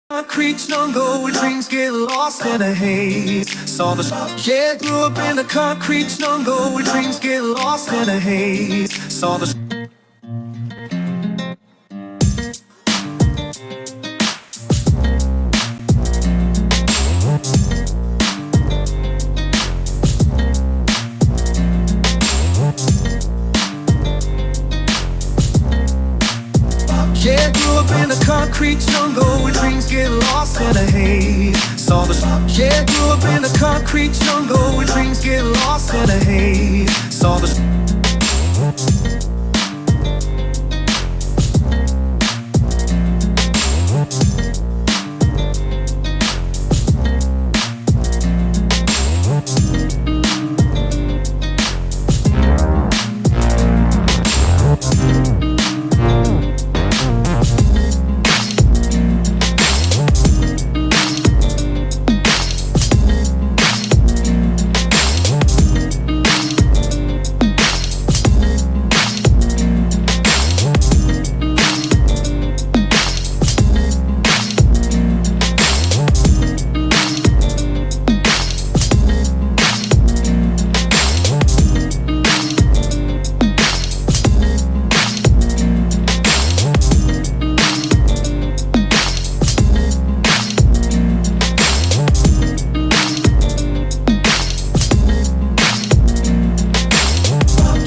Concrete jungle where dreams get lost in a haze. Saw the yeah, grew up in the concrete jungle where dreams get lost in a haze. Saw the yeah, grew up in the concrete jungle where dreams get lost in a haze. Saw the yeah, grew up in the concrete jungle where dreams get lost in a haze. Saw the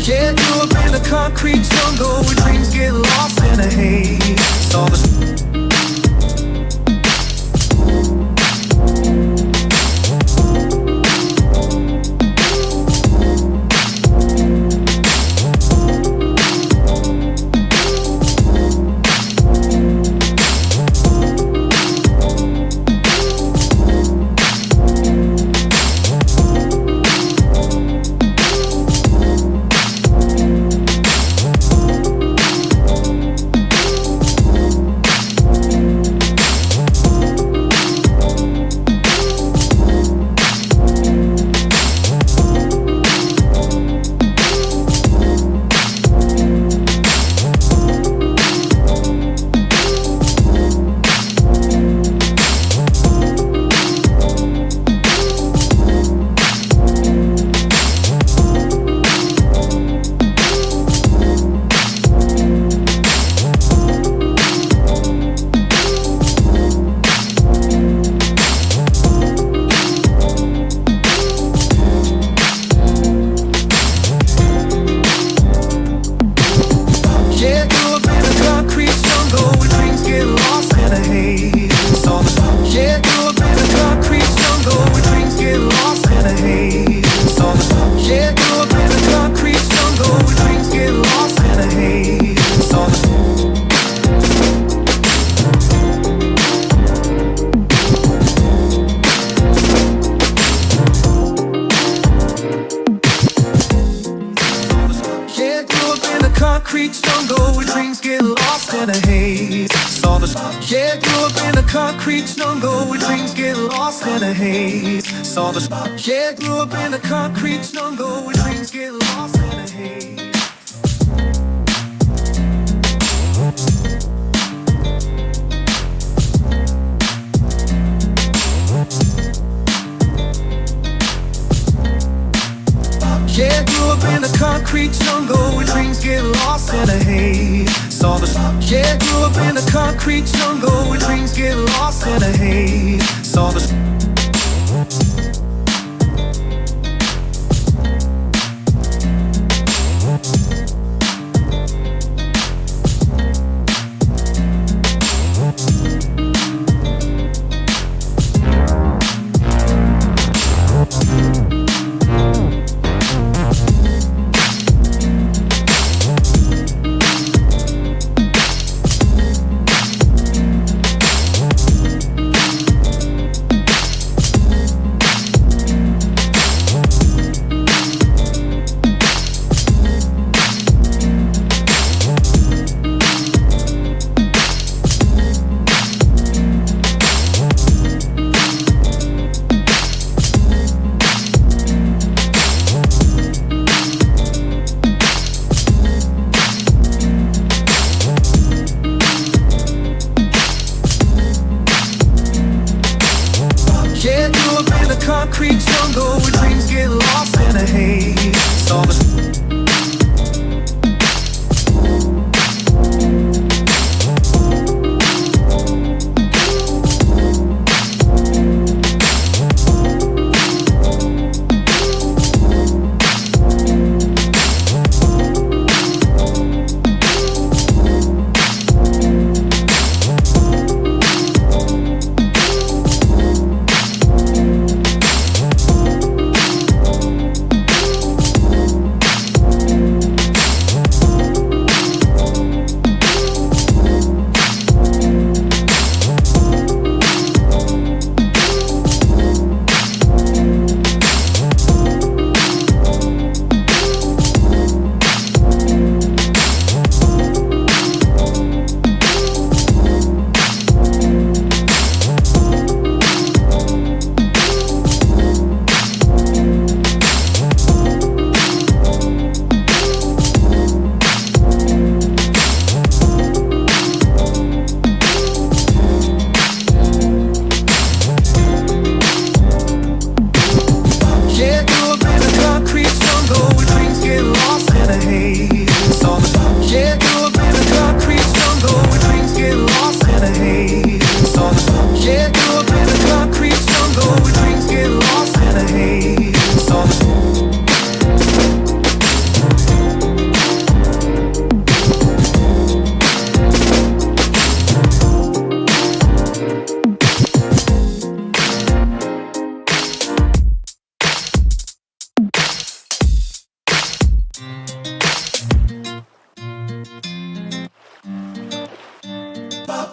yeah, grew up in the concrete jungle where dreams get lost in a haze. Saw the yeah, grew up in the concrete jungle where dreams get lost in a haze. Saw the yeah, grew up in the concrete jungle where dreams get lost in a haze. Saw the yeah, grew up in the concrete jungle where dreams get lost in a haze. Saw the yeah, grew up in the concrete jungle where dreams get lost in a haze. Saw the yeah, grew up in the concrete jungle where dreams get lost in a haze. Saw the yeah, grew up in the concrete jungle where dreams get lost in a haze. Yeah, grew up in the concrete jungle where dreams get lost in a haze. Saw the yeah, grew up in the concrete jungle where dreams get lost in a haze. Saw the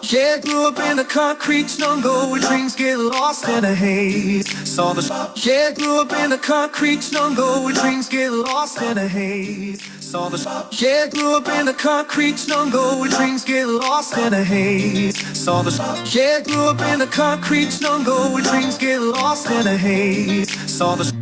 Yeah, grew up in the concrete jungle where dreams get lost in a haze. Saw the Yeah, grew up in the concrete jungle where dreams get lost in a haze. Saw the Yeah, grew up in the concrete jungle where dreams get lost in a haze. Saw the Yeah, grew up in the concrete jungle where dreams get lost in a haze. Saw the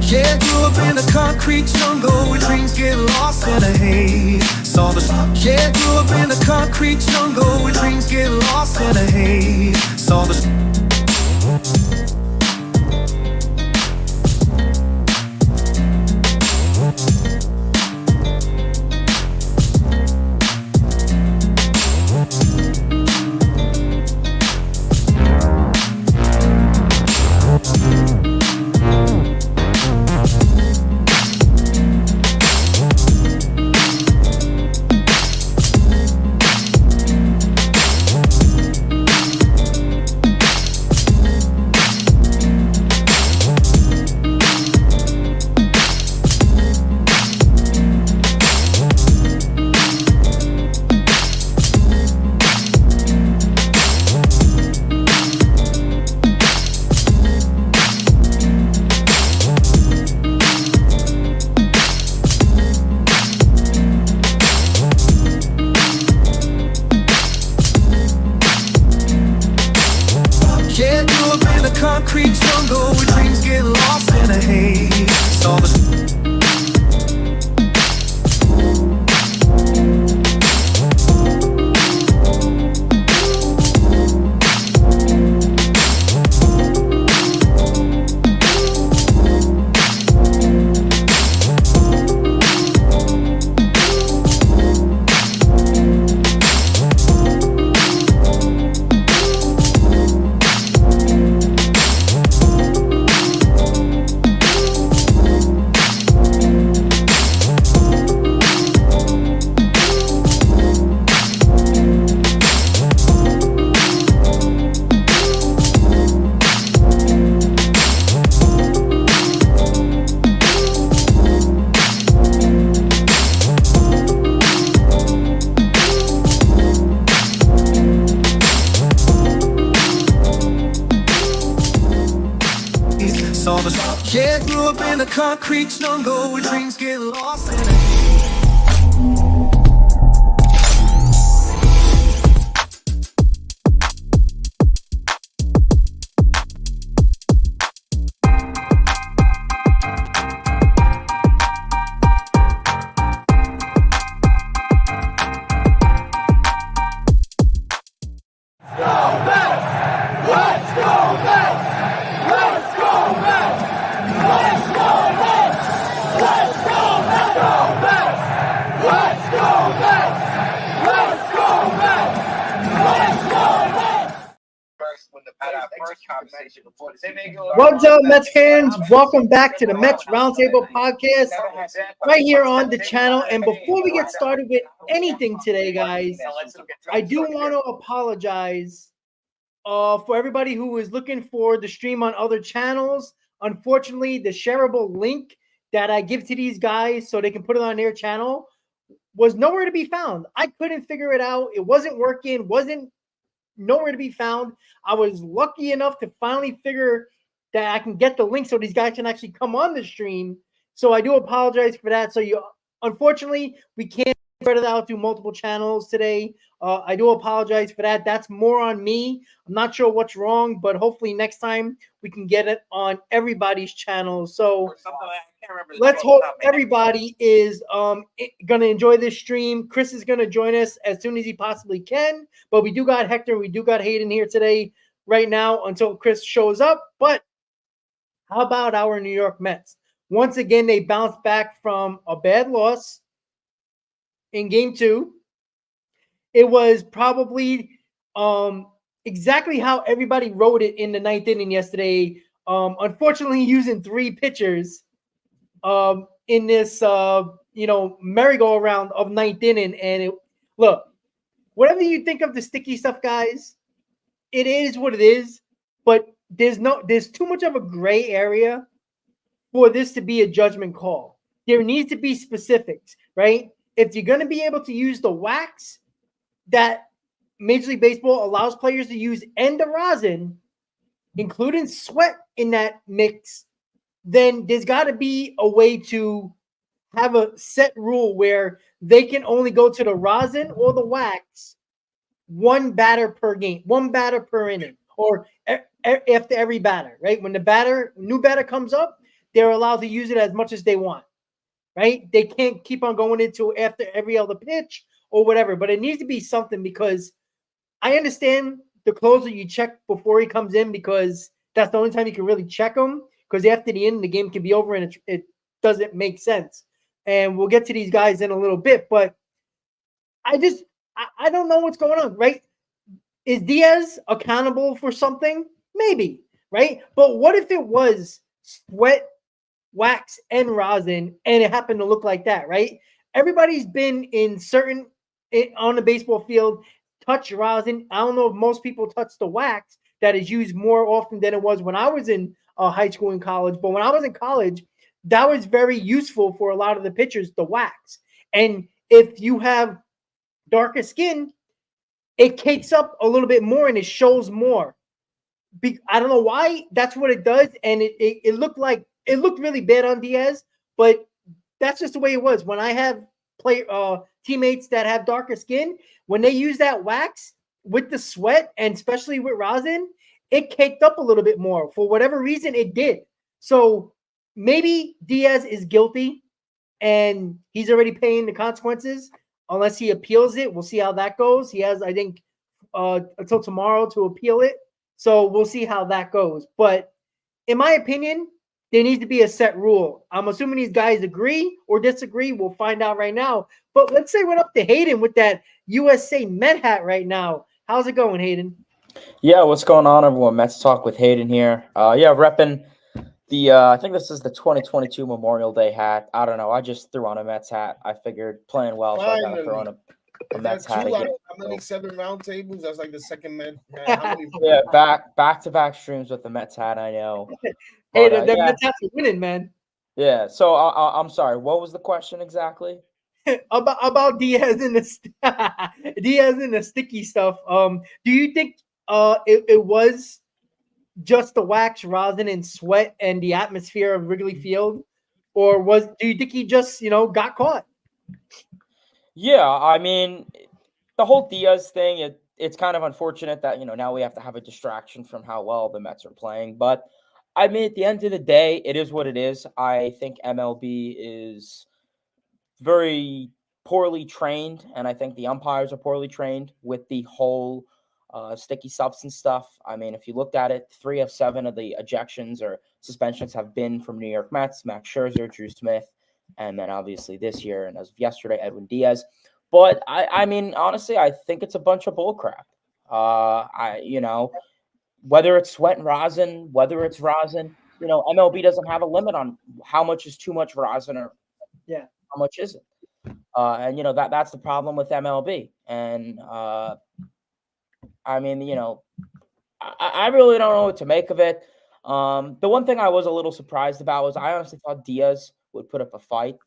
Yeah, grew up in the concrete jungle where dreams get lost in a haze. Saw the Yeah, grew up in the concrete jungle where dreams get lost in a haze. Saw the Yeah, grew up in the concrete jungle where dreams get lost in a haze. Saw the Saw the Yeah, grew up in the concrete jungle where dreams get lost in a What's up, Mets fans? Welcome back to the Mets Roundtable podcast right here on the channel. And before we get started with anything today, guys, I do want to apologize for everybody who is looking for the stream on other channels. Unfortunately, the shareable link that I give to these guys so they can put it on their channel was nowhere to be found. I couldn't figure it out. It wasn't working, wasn't nowhere to be found. I was lucky enough to finally figure that I can get the link so these guys can actually come on the stream. So I do apologize for that. So unfortunately, we can't spread it out through multiple channels today. I do apologize for that. That's more on me. I'm not sure what's wrong, but hopefully next time we can get it on everybody's channel. So let's hope everybody is going to enjoy this stream. Chris is going to join us as soon as he possibly can. But we do got Hector, we do got Hayden here today right now until Chris shows up. But how about our New York Mets? Once again, they bounced back from a bad loss in Game 2. It was probably exactly how everybody wrote it in the ninth inning yesterday. Unfortunately, using 3 pitchers in this merry-go-round of ninth inning. And look, whatever you think of the sticky stuff, guys, it is what it is. But there's too much of a gray area for this to be a judgment call. There needs to be specifics, right? If you're going to be able to use the wax that Major League Baseball allows players to use and the rosin, including sweat in that mix, then there's got to be a way to have a set rule where they can only go to the rosin or the wax one batter per game, one batter per inning, or after every batter, right? When the new batter comes up, they're allowed to use it as much as they want, right? They can't keep on going into after every other pitch or whatever, but it needs to be something because I understand the closer you check before he comes in because that's the only time you can really check him because after the end, the game can be over and it doesn't make sense. And we'll get to these guys in a little bit, but I don't know what's going on, right? Is Diaz accountable for something? Maybe, right? But what if it was sweat, wax, and rosin, and it happened to look like that, right? Everybody's been on the baseball field, touch rosin. I don't know if most people touch the wax that is used more often than it was when I was in high school and college. But when I was in college, that was very useful for a lot of the pitchers, the wax. And if you have darker skin, it cakes up a little bit more and it shows more. I don't know why that's what it does, and it looked really bad on Diaz, but that's just the way it was. When I have teammates that have darker skin, when they use that wax with the sweat and especially with rosin, it caked up a little bit more for whatever reason it did. So maybe Diaz is guilty and he's already paying the consequences unless he appeals it. We'll see how that goes. He has, I think, until tomorrow to appeal it. So we'll see how that goes. But in my opinion, there needs to be a set rule. I'm assuming these guys agree or disagree. We'll find out right now. But let's say we're up to Hayden with that USA Met hat right now. How's it going, Hayden? Yeah, what's going on, everyone? Mets Talk with Hayden here. Repping the I think this is the 2022 Memorial Day hat. I don't know. I just threw on a Mets hat. I figured playing well, so I got to throw on a Mets hat again. How many 7 round tables? That's like the second Met. Yeah, back-to-back streams with the Mets hat. I know. Hey, the Mets hats are winning, man. Yeah. So I'm sorry. What was the question exactly? about Diaz and the sticky stuff. Do you think it was just the wax, rosin, and sweat and the atmosphere of Wrigley Field, or do you think he just got caught? Yeah, I mean, the whole Diaz thing. It's kind of unfortunate that now we have to have a distraction from how well the Mets are playing, but I mean, at the end of the day, it is what it is. I think MLB is very poorly trained, and I think the umpires are poorly trained with the whole sticky substance stuff. I mean, if you looked at it, 3 of 7 of the ejections or suspensions have been from New York Mets, Max Scherzer, Drew Smith, and then obviously this year, and as of yesterday, Edwin Diaz. But I mean, honestly, I think it's a bunch of bullcrap. Whether it's sweat and rosin, whether it's rosin, MLB doesn't have a limit on how much is too much rosin or how much isn't. And that's the problem with MLB. And I mean, I really don't know what to make of it. The one thing I was a little surprised about was I honestly thought Diaz would put up a fight.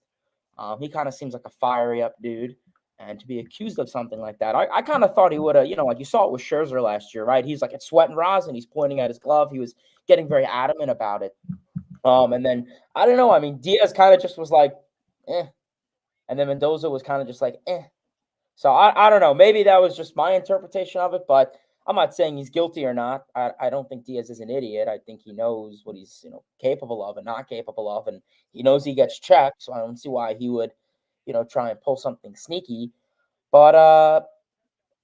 He kind of seems like a fiery up dude. And to be accused of something like that, I kind of thought he would have, like you saw it with Scherzer last year, right? He's like, it's sweat and rosin. He's pointing at his glove. He was getting very adamant about it. And then, I don't know. I mean, Diaz kind of just was like, eh. And then Mendoza was kind of just like, eh. So I don't know. Maybe that was just my interpretation of it, but I'm not saying he's guilty or not. I don't think Diaz is an idiot. I think he knows what he's, capable of and not capable of. And he knows he gets checked. So I don't see why he would, try and pull something sneaky. But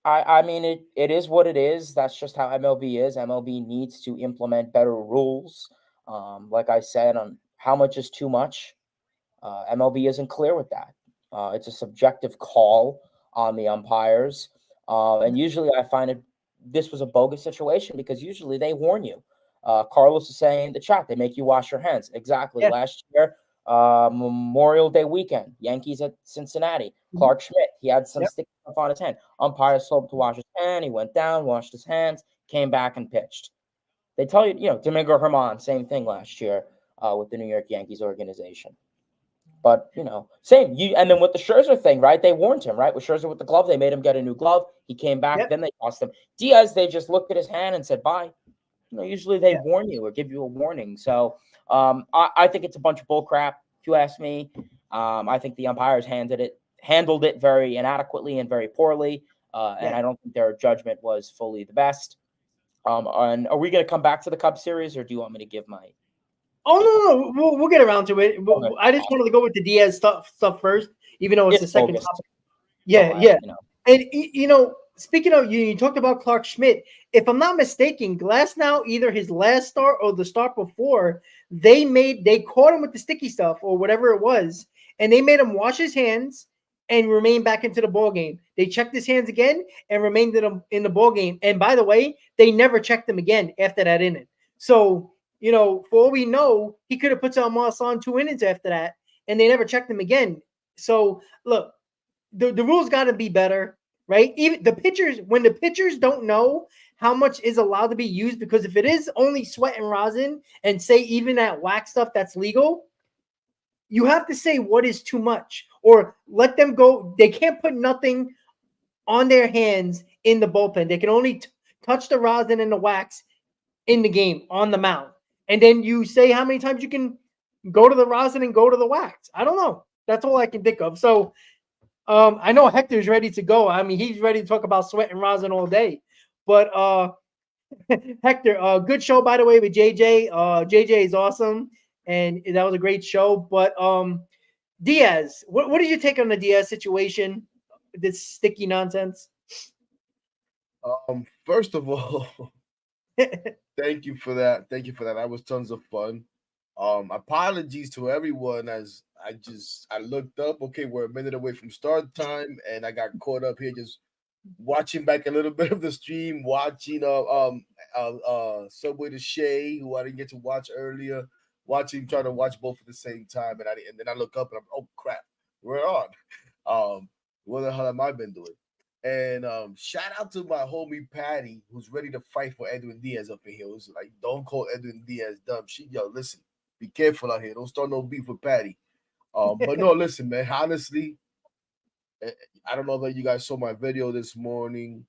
I mean, it is what it is. That's just how MLB is. MLB needs to implement better rules. Like I said, on how much is too much. MLB isn't clear with that. It's a subjective call on the umpires. And usually I find this was a bogus situation because usually they warn you. Carlos is saying in the chat, they make you wash your hands. Exactly. Yeah. Last year, Memorial Day weekend, Yankees at Cincinnati. Clark Schmidt, he had some sticky stuff on his hand. Umpire told him to wash his hand. He went down, washed his hands, came back and pitched. They tell you, Domingo Germán, same thing last year with the New York Yankees organization. But, same. And then with the Scherzer thing, right? They warned him, right? With Scherzer with the glove, they made him get a new glove. He came back, then they tossed him. Diaz, they just looked at his hand and said, bye. Usually they warn you or give you a warning. So I think it's a bunch of bull crap, if you ask me. I think the umpires handled it very inadequately and very poorly. And I don't think their judgment was fully the best. And are we going to come back to the Cubs series, or do you want me to give my? Oh no, we'll get around to it. Okay. I just wanted to go with the Diaz stuff first, even though it's the second topic. Yeah. And speaking of, you talked about Clark Schmidt. If I'm not mistaken, Glasnow, either his last start or the start before, they caught him with the sticky stuff or whatever it was, and they made him wash his hands and remain back into the ball game. They checked his hands again and remained in the ball game. And by the way, they never checked him again after that inning. So, for all we know, he could have put some else on 2 innings after that, and they never checked him again. So, look, the rules got to be better, right? Even the pitchers, when the pitchers don't know how much is allowed to be used, because if it is only sweat and rosin, and say even that wax stuff that's legal, you have to say what is too much, or let them go. They can't put nothing on their hands in the bullpen. They can only touch the rosin and the wax in the game on the mound. And then you say how many times you can go to the rosin and go to the wax. I don't know. That's all I can think of. So I know Hector's ready to go. I mean, he's ready to talk about sweat and rosin all day. But Hector, good show, by the way, with JJ. JJ is awesome, and that was a great show. But Diaz, what did you take on the Diaz situation? This sticky nonsense. First of all, thank you for that. That was tons of fun. Apologies to everyone as I looked up. Okay, we're a minute away from start time, and I got caught up here just watching back a little bit of the stream, watching Subway to Shay, who I didn't get to watch earlier, trying to watch both at the same time, and then I look up and I'm, oh crap, we're on. What the hell have I been doing? And shout out to my homie Patty, who's ready to fight for Edwin Diaz up in here. It was like, don't call Edwin Diaz dumb. Listen, be careful out here. Don't start no beef with Patty. But no, listen, man. Honestly, I don't know if you guys saw my video this morning.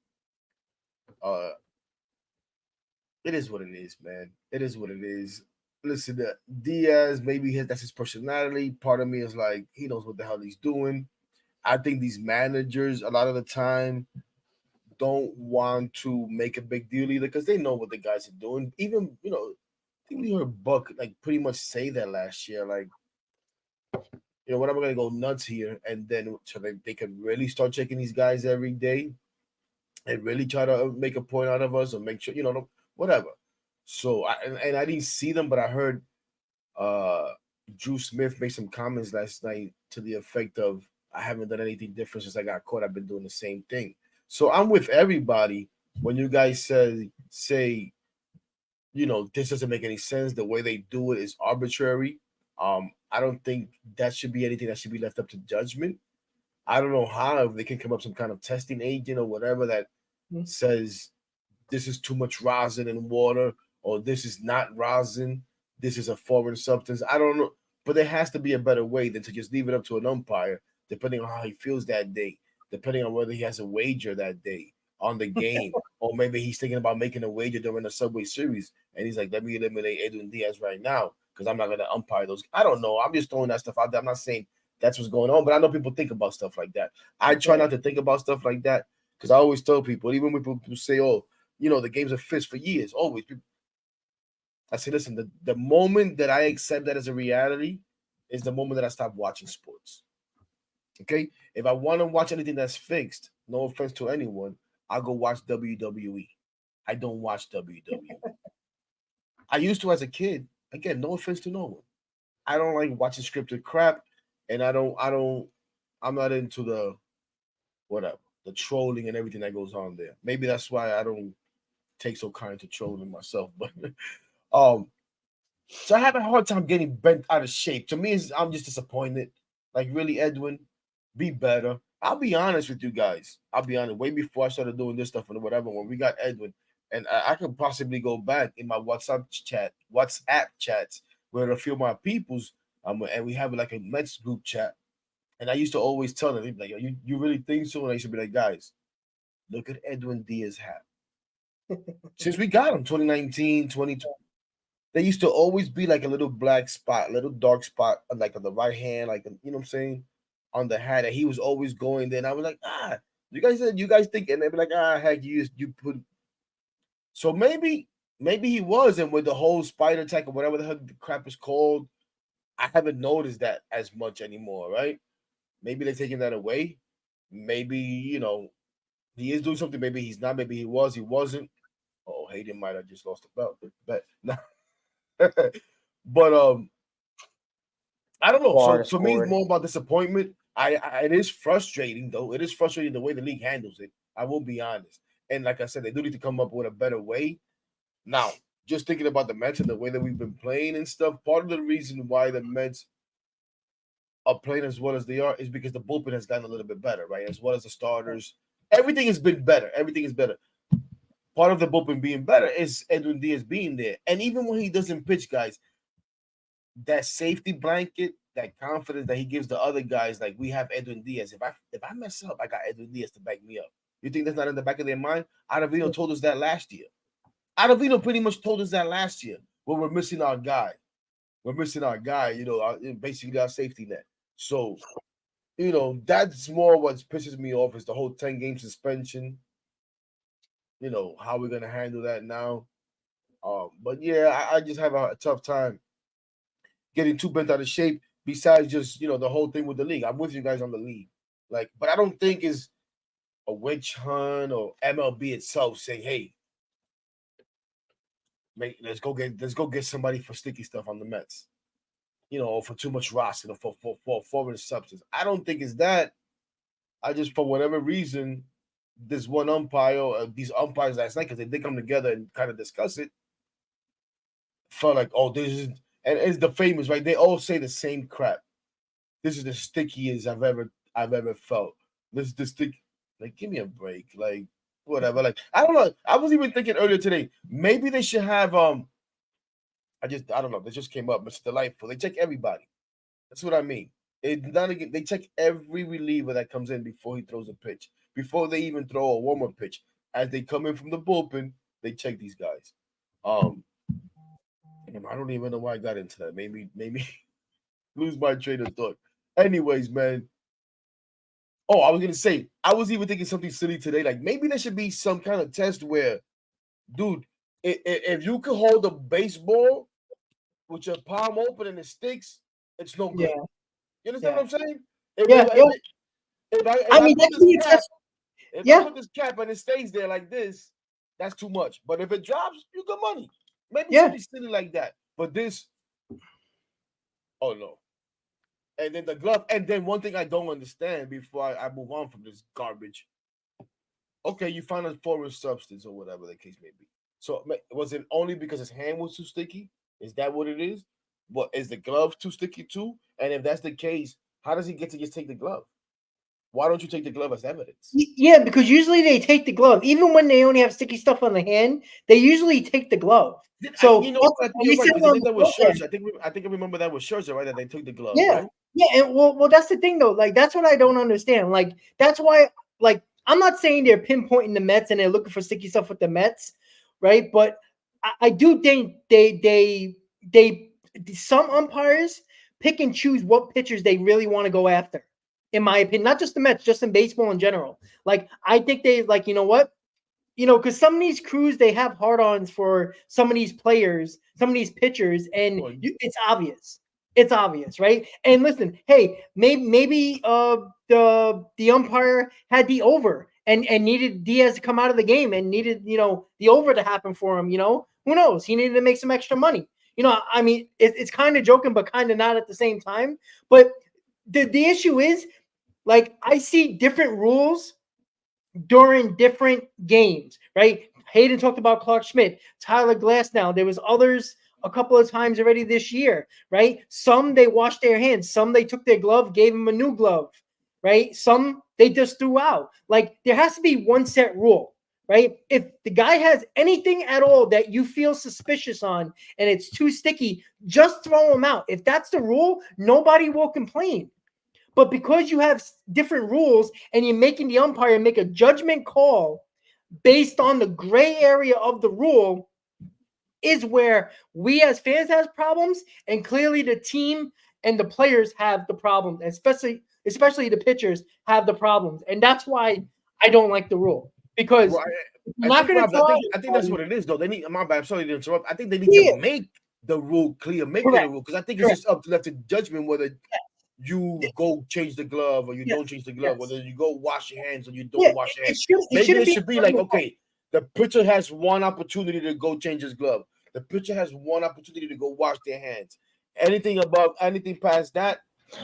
It is what it is, man. It is what it is. Listen, Diaz, maybe that's his personality. Part of me is like, he knows what the hell he's doing. I think these managers, a lot of the time, don't want to make a big deal either because they know what the guys are doing. Even, I think we heard Buck like pretty much say that last year. Like, what am I gonna go nuts here? And then so they can really start checking these guys every day and really try to make a point out of us or make sure, whatever. So I didn't see them, but I heard Drew Smith make some comments last night to the effect of, I haven't done anything different since I got caught. I've been doing the same thing. So I'm with everybody when you guys say, this doesn't make any sense. The way they do it is arbitrary. I don't think that should be anything that should be left up to judgment. I don't know how, if they can come up some kind of testing agent or whatever that says this is too much rosin in water, or this is not rosin, this is a foreign substance. I don't know. But there has to be a better way than to just leave it up to an umpire, depending on how he feels that day, depending on whether he has a wager that day on the game, or maybe he's thinking about making a wager during the Subway Series, and he's like, let me eliminate Edwin Diaz right now because I'm not going to umpire those. I don't know. I'm just throwing that stuff out there. I'm not saying that's what's going on, but I know people think about stuff like that. I try not to think about stuff like that because I always tell people, even when people say, oh, the game's a fist for years, always. I say, listen, the moment that I accept that as a reality is the moment that I stop watching sports. Okay? If I want to watch anything that's fixed, no offense to anyone, I'll go watch WWE. I don't watch WWE. I used to as a kid. Again, no offense to no one. I don't like watching scripted crap, and I'm not into the trolling and everything that goes on there. Maybe that's why I don't take so kind to trolling myself. But So I have a hard time getting bent out of shape. To me, I'm just disappointed. Like, really, Edwin, be better. I'll be honest with you guys. I'll be honest. Way before I started doing this stuff and whatever, when we got Edwin, and I could possibly go back in my WhatsApp chats, where a few of my peoples, and we have like a Mets group chat. And I used to always tell them, they'd be like, you really think so? And I used to be like, guys, look at Edwin Diaz hat. Since we got him, 2019, 2020, there used to always be like a little black spot, a little dark spot, like on the right hand, like, you know what I'm saying, on the hat. And he was always going there. And I was like, you guys think, and they'd be like, heck, you put. So maybe he was, and with the whole spider attack or whatever the heck the crap is called, I haven't noticed that as much anymore, right? Maybe they're taking that away. Maybe, he is doing something. Maybe he's not. Maybe he was. He wasn't. Oh, Hayden might have just lost the belt. But but I don't know. So for me, it's more about disappointment. It is frustrating though. It is frustrating the way the league handles it. I will be honest. And like I said, they do need to come up with a better way. Now, just thinking about the Mets and the way that we've been playing and stuff, part of the reason why the Mets are playing as well as they are is because the bullpen has gotten a little bit better, right? As well as the starters. Everything has been better. Everything is better. Part of the bullpen being better is Edwin Diaz being there. And even when he doesn't pitch, guys, that safety blanket, that confidence that he gives the other guys, like we have Edwin Diaz. If I mess up, I got Edwin Diaz to back me up. You think that's not in the back of their mind? Ottavino told us that last year. Ottavino pretty much told us that last year when we're missing our guy. We're missing our guy, basically our safety net. So, that's more what pisses me off is the whole 10-game suspension. How we're gonna handle that now. But yeah, I just have a tough time getting too bent out of shape. Besides just the whole thing with the league, I'm with you guys on the league. But I don't think is a witch hunt or MLB itself saying, "Hey, let's go get somebody for sticky stuff on the Mets." Or for too much roster, for foreign substance. I don't think it's that. I just, for whatever reason, this one umpire or these umpires last night, because they did come together and kind of discuss it, felt like, oh, this is, and it's the famous, right? They all say the same crap. This is the stickiest I've ever felt. This is the stick. Like, give me a break. Like, whatever. Like, I don't know. I was even thinking earlier today, maybe they should have I don't know. This just came up. It's delightful. They check everybody. That's what I mean. They check every reliever that comes in before he throws a pitch. Before they even throw a warm-up pitch. As they come in from the bullpen, they check these guys. I don't even know why I got into that. Maybe lose my train of thought. Anyways, man. Oh, I was gonna say, I was even thinking something silly today. Like maybe there should be some kind of test where, dude, if you could hold a baseball with your palm open and it sticks, it's no good. Yeah. You understand what I'm saying? If I put this cap and it stays there like this, that's too much. But if it drops, you got money. Maybe something silly like that. But this, oh no. And then the glove. And then one thing I don't understand before I move on from this garbage. Okay, you found a foreign substance or whatever the case may be. So was it only because his hand was too sticky? Is that what it is? What is the glove too sticky too? And if that's the case, how does he get to just take the glove? Why don't you take the glove as evidence? Yeah, because usually they take the glove. Even when they only have sticky stuff on the hand, they usually take the glove. So I think that was Scherzer. I think I remember that was Scherzer, right? That they took the glove. Yeah, right? Yeah, and well, that's the thing though. Like that's what I don't understand. Like that's why, like I'm not saying they're pinpointing the Mets and they're looking for sticky stuff with the Mets, right? But I do think they some umpires pick and choose what pitchers they really want to go after. In my opinion, not just the Mets, just in baseball in general. Like I think they like, you know what? Because some of these crews, they have hard-ons for some of these players, some of these pitchers, and it's obvious. It's obvious, right? And listen, hey, maybe the umpire had the over and needed Diaz to come out of the game and needed, the over to happen for him, Who knows? He needed to make some extra money. I mean, it's kind of joking, but kind of not at the same time. But the issue is, like, I see different rules during different games, right? Hayden talked about Clark Schmidt, Tyler Glasnow. There was others a couple of times already this year, right? Some they washed their hands, some they took their glove, gave them a new glove, right? Some they just threw out. Like there has to be one set rule, right? If the guy has anything at all that you feel suspicious on and it's too sticky, just throw him out. If that's the rule, nobody will complain. But because you have different rules and you're making the umpire make a judgment call based on the gray area of the rule, is where we as fans have problems, and clearly the team and the players have the problem, especially the pitchers have the problems, and that's why I don't like the rule because Well, I'm not going to. I think that's what it is, though. They need. My bad. I'm sorry to interrupt. I think they need to make the rule clear, make it a rule, because I think it's just up to left to judgment whether you go change the glove or you don't change the glove, whether you go wash your hands or you don't wash your hands. Maybe it should be like, okay, the pitcher has one opportunity to go change his glove. The pitcher has one opportunity to go wash their hands. Anything past that,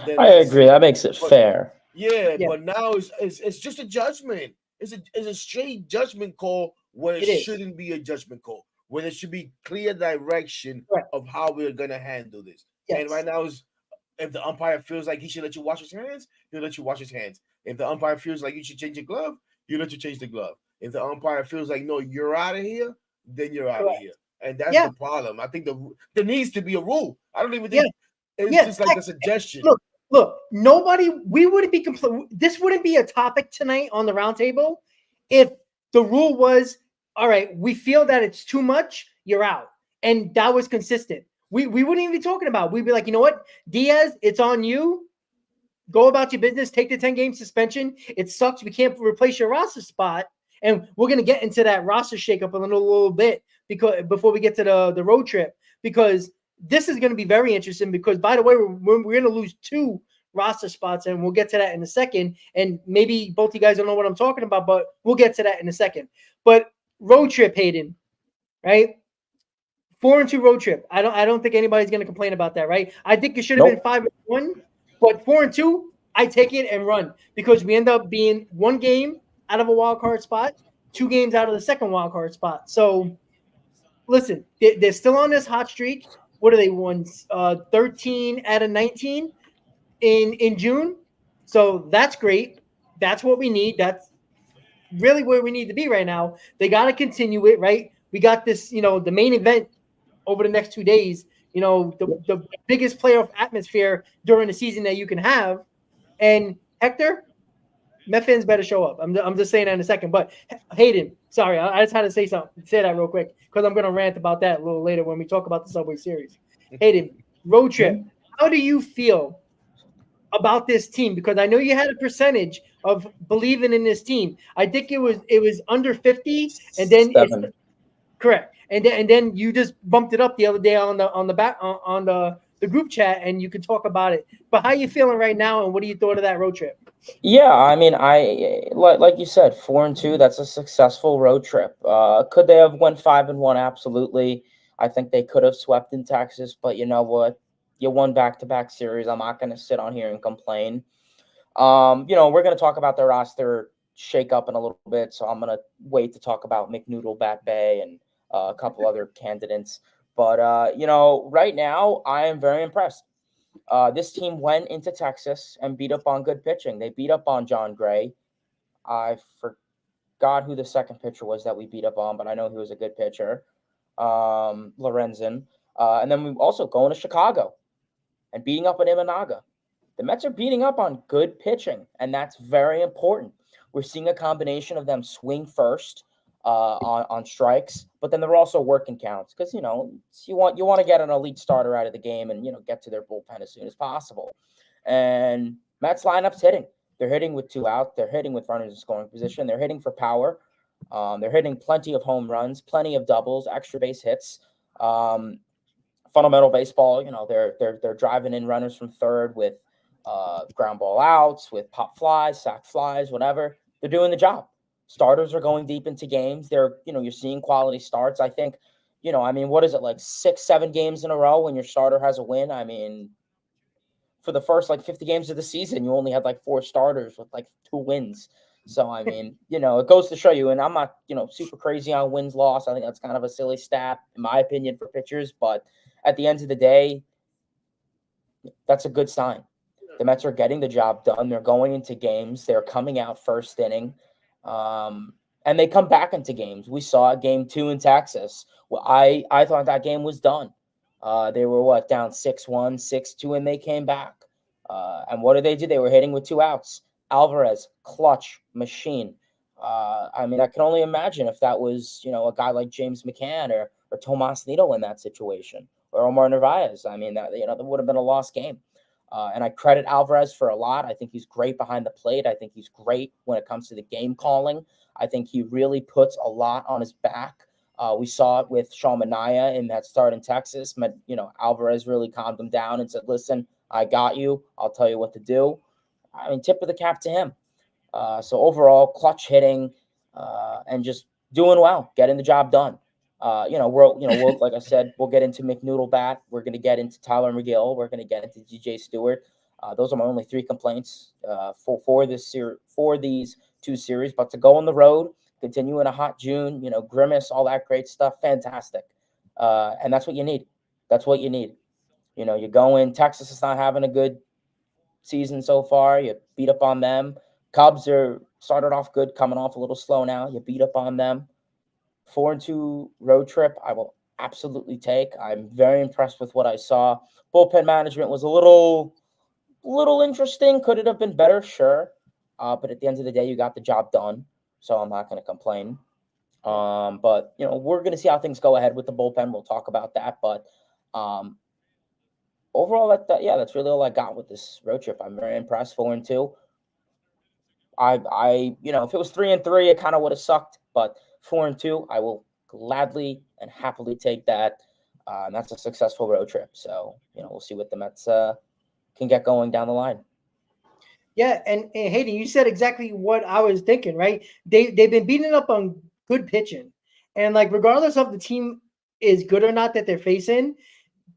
then I agree. That makes it fair. Yeah, but now it's just a judgment. It's a straight judgment call when it shouldn't be a judgment call. When it should be clear direction of how we're gonna handle this. Yes. And right now is if the umpire feels like he should let you wash his hands, he'll let you wash his hands. If the umpire feels like you should change your glove, he'll let you change the glove. If the umpire feels like no, you're out of here, then you're out of here. And that's the problem. I think there needs to be a rule. I don't even think it's just like a suggestion. Look, we wouldn't be this wouldn't be a topic tonight on the roundtable if the rule was, all right, we feel that it's too much, you're out. And that was consistent. We wouldn't even be talking about it. We'd be like, you know what, Diaz, it's on you. Go about your business. Take the 10-game suspension. It sucks. We can't replace your roster spot. And we're going to get into that roster shakeup in a little bit before we get to the road trip, because this is going to be very interesting because, by the way, we're going to lose 2 roster spots, and we'll get to that in a second. And maybe both you guys don't know what I'm talking about, but we'll get to that in a second. But road trip, Hayden, right? 4-2 road trip. I don't think anybody's going to complain about that, right? I think it should have been 5-1, but 4-2, I take it and run because we end up being 1 game out of a wild card spot, 2 games out of the second wild card spot. So, listen, they're still on this hot streak. What are they won? 13 out of 19 in June. So that's great. That's what we need. That's really where we need to be right now. They got to continue it, right? We got this, the main event over the next 2 days. The biggest playoff atmosphere during the season that you can have. And Hector, Met fans better show up. I'm just saying that in a second. But Hayden, sorry, I just had to say that real quick because I'm going to rant about that a little later when we talk about the Subway Series. Hayden, road trip. How do you feel about this team? Because I know you had a percentage of believing in this team. I think it was under 50, and then it's correct. And then you just bumped it up the other day on the group chat, and you could talk about it. But how are you feeling right now, and what do you thought of that road trip? Yeah, I mean, like you said, 4-2. That's a successful road trip. Could they have went 5-1? Absolutely. I think they could have swept in Texas, but you know what? You won back-to-back series. I'm not going to sit on here and complain. We're going to talk about the roster shake-up in a little bit, so I'm going to wait to talk about McNoodle, Bat Bay, and a couple other candidates. But, right now, I am very impressed. This team went into Texas and beat up on good pitching. They beat up on John Gray. I forgot who the second pitcher was that we beat up on, but I know he was a good pitcher, Lorenzen. And then we also going to Chicago and beating up on Imanaga. The Mets are beating up on good pitching, and that's very important. We're seeing a combination of them swing first on strikes, but then they're also working counts because you want to get an elite starter out of the game and get to their bullpen as soon as possible. And Mets lineup's hitting. They're hitting with 2 out. They're hitting with runners in scoring position. They're hitting for power. They're hitting plenty of home runs, plenty of doubles, extra base hits. Fundamental baseball. They're driving in runners from third with ground ball outs, with pop flies, sac flies, whatever. They're doing the job. Starters are going deep into games. You're seeing quality starts. I think, what is it, like 6-7 games in a row when your starter has a win? I mean, for the first 50 games of the season, you only had 4 starters with 2 wins. So, I mean, it goes to show you, and I'm not, super crazy on wins loss. I think that's kind of a silly stat, in my opinion, for pitchers. But at the end of the day, that's a good sign. The Mets are getting the job done. They're going into games. They're coming out first inning. And they come back into games. We saw game 2 in Texas. Well, I thought that game was done. They were down 6-1, 6-2, and they came back. And what did they do? They were hitting with 2 outs. Alvarez, clutch machine. I mean, I can only imagine if that was, a guy like James McCann or Tomas Nido in that situation, or Omar Narvaez. I mean, that would have been a lost game. And I credit Alvarez for a lot. I think he's great behind the plate. I think he's great when it comes to the game calling. I think he really puts a lot on his back. We saw it with Sean Manaea in that start in Texas. Alvarez really calmed him down and said, listen, I got you. I'll tell you what to do. I mean, tip of the cap to him. So overall, clutch hitting and just doing well, getting the job done. We'll like I said, we'll get into McNoodle bat. We're going to get into Tyler McGill. We're going to get into DJ Stewart. Those are my only 3 complaints for these 2 series. But to go on the road, continue in a hot June, Grimace, all that great stuff, fantastic. And that's what you need. That's what you need. You go in. Texas is not having a good season so far. You beat up on them. Cubs are started off good, coming off a little slow now. You beat up on them. 4-2 road trip, I will absolutely take. I'm very impressed with what I saw. Bullpen management was a little interesting. Could it have been better? Sure. But at the end of the day, you got the job done. So I'm not going to complain. But, we're going to see how things go ahead with the bullpen. We'll talk about that. But overall, that's really all I got with this road trip. I'm very impressed. 4-2. If it was 3-3, it kind of would have sucked. But 4-2, I will gladly and happily take that. And that's a successful road trip. So, we'll see what the Mets can get going down the line. Yeah, and Hayden, you said exactly what I was thinking, right? They've been beating up on good pitching. And, regardless of the team is good or not that they're facing,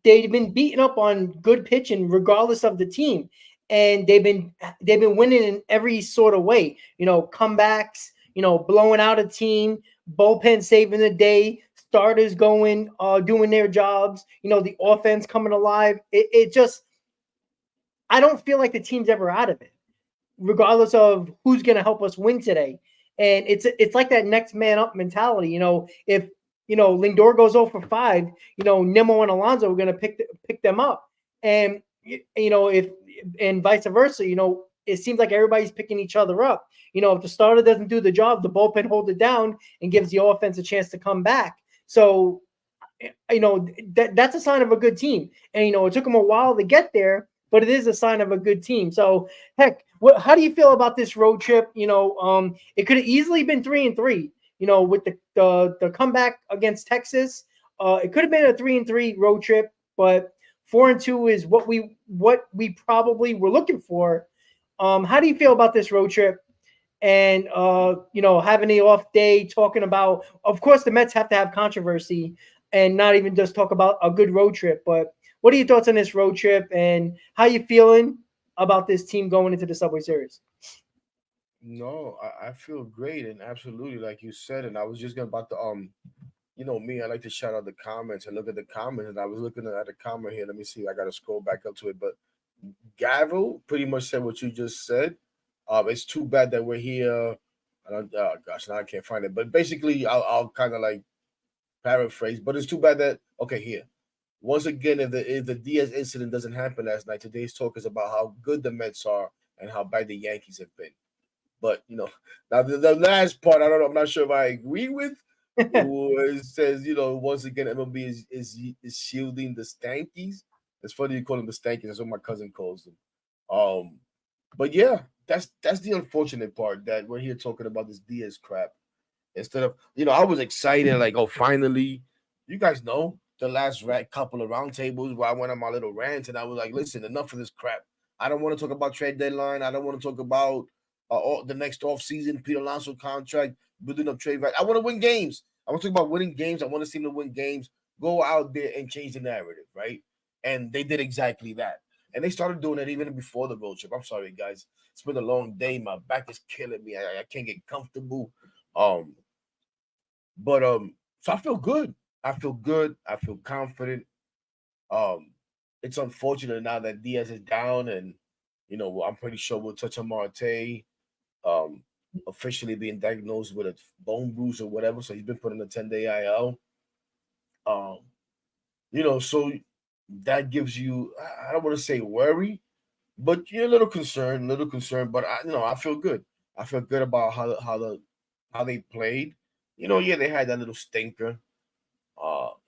they've been beating up on good pitching regardless of the team. And they've been winning in every sort of way. Comebacks, blowing out a team, bullpen saving the day, starters going, doing their jobs, the offense coming alive. It just, I don't feel like the team's ever out of it, regardless of who's going to help us win today. And it's like that next man up mentality. If Lindor goes 0 for 5, Nimmo and Alonso are going to pick them up. And if and vice versa, it seems like everybody's picking each other up. If the starter doesn't do the job, the bullpen holds it down and gives the offense a chance to come back. So, that's a sign of a good team. And, it took them a while to get there, but it is a sign of a good team. So, heck, how do you feel about this road trip? It could have easily been 3-3, with the comeback against Texas. It could have been a 3-3 road trip, but 4-2 is what we probably were looking for. How do you feel about this road trip? And having the off day, talking about, of course, the Mets have to have controversy and not even just talk about a good road trip. But what are your thoughts on this road trip, and how you feeling about this team going into the Subway Series? No, I feel great, and absolutely like you said, and I was just about to me, I like to shout out the comments and look at the comments, and I was looking at a comment here. Let me see, I gotta scroll back up to it. But Gavel pretty much said what you just said. It's too bad that we're here. Gosh, now I can't find it. But basically, I'll kind of like paraphrase. But it's too bad that here. Once again, if the Diaz incident doesn't happen last night, today's talk is about how good the Mets are and how bad the Yankees have been. But now the last part, I don't know. I'm not sure if I agree with. It says, once again, MLB is shielding the Stankies. It's funny you call them the Stankies. That's what my cousin calls them. But yeah, that's the unfortunate part, that we're here talking about this Diaz crap instead of, I was excited, like, oh, finally, you guys know the last couple of roundtables where I went on my little rant, and I was like, listen, enough of this crap. I don't want to talk about trade deadline. I don't want to talk about the next offseason, Pete Alonso contract, building up trade right. I want to win games. I want to talk about winning games. I want to see them win games. Go out there and change the narrative, right? And they did exactly that. And they started doing it even before the road trip. I'm sorry, guys. It's been a long day. My back is killing me. I can't get comfortable. So I feel good. I feel good. I feel confident. It's unfortunate now that Diaz is down, and I'm pretty sure we'll touch on Marte. Officially being diagnosed with a bone bruise or whatever, so he's been put in a 10-day IL. So that gives you, I don't want to say worry, but you're a little concerned, but I feel good. I feel good about how they played. Yeah, they had that little stinker.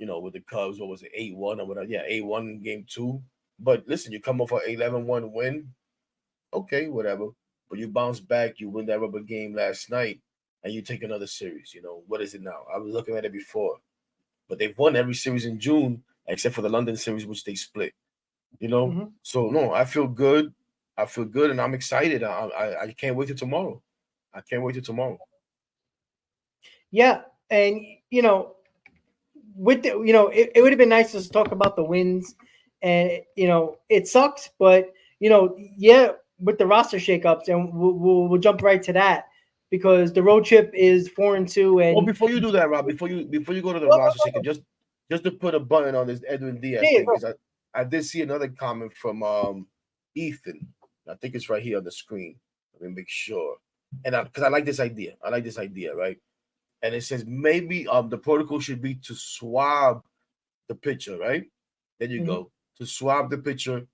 With the Cubs, what was it, 8-1 or whatever? Yeah, 8-1 in game 2. But listen, you come off an 11-1 win. Okay, whatever. But you bounce back, you win that rubber game last night, and you take another series. What is it now? I was looking at it before. But they've won every series in June, except for the London series, which they split. So no, I feel good. And I'm excited. I can't wait till tomorrow. Yeah, and with the, it would have been nice to talk about the wins, and it sucks, but yeah, with the roster shakeups, and we'll jump right to that because the road trip is 4-2. And well, before you do that, Rob, before you go to the roster shakeup, just to put a button on this Edwin Diaz thing, because I did see another comment from Ethan. I think it's right here on the screen. Let me make sure, and because I like this idea, right? And it says maybe the protocol should be to swab the pitcher, right? There you go. To swab the pitcher,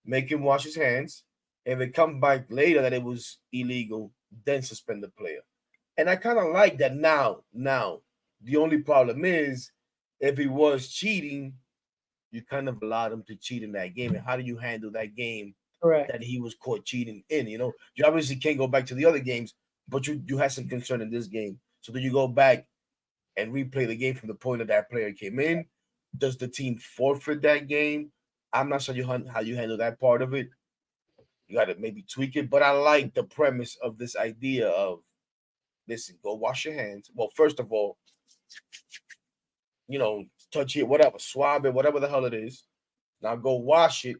make him wash his hands. If it comes back later that it was illegal, then suspend the player. And I kind of like that now. The only problem is if he was cheating, you kind of allowed him to cheat in that game. And how do you handle that game that he was caught cheating in? You obviously can't go back to the other games, but you had some concern in this game. So do you go back and replay the game from the point that player came in? Does the team forfeit that game? I'm not sure how you handle that part of it. You got to maybe tweak it. But I like the premise of this idea of, listen, go wash your hands. Well, first of all, touch it, whatever, swab it, whatever the hell it is. Now go wash it,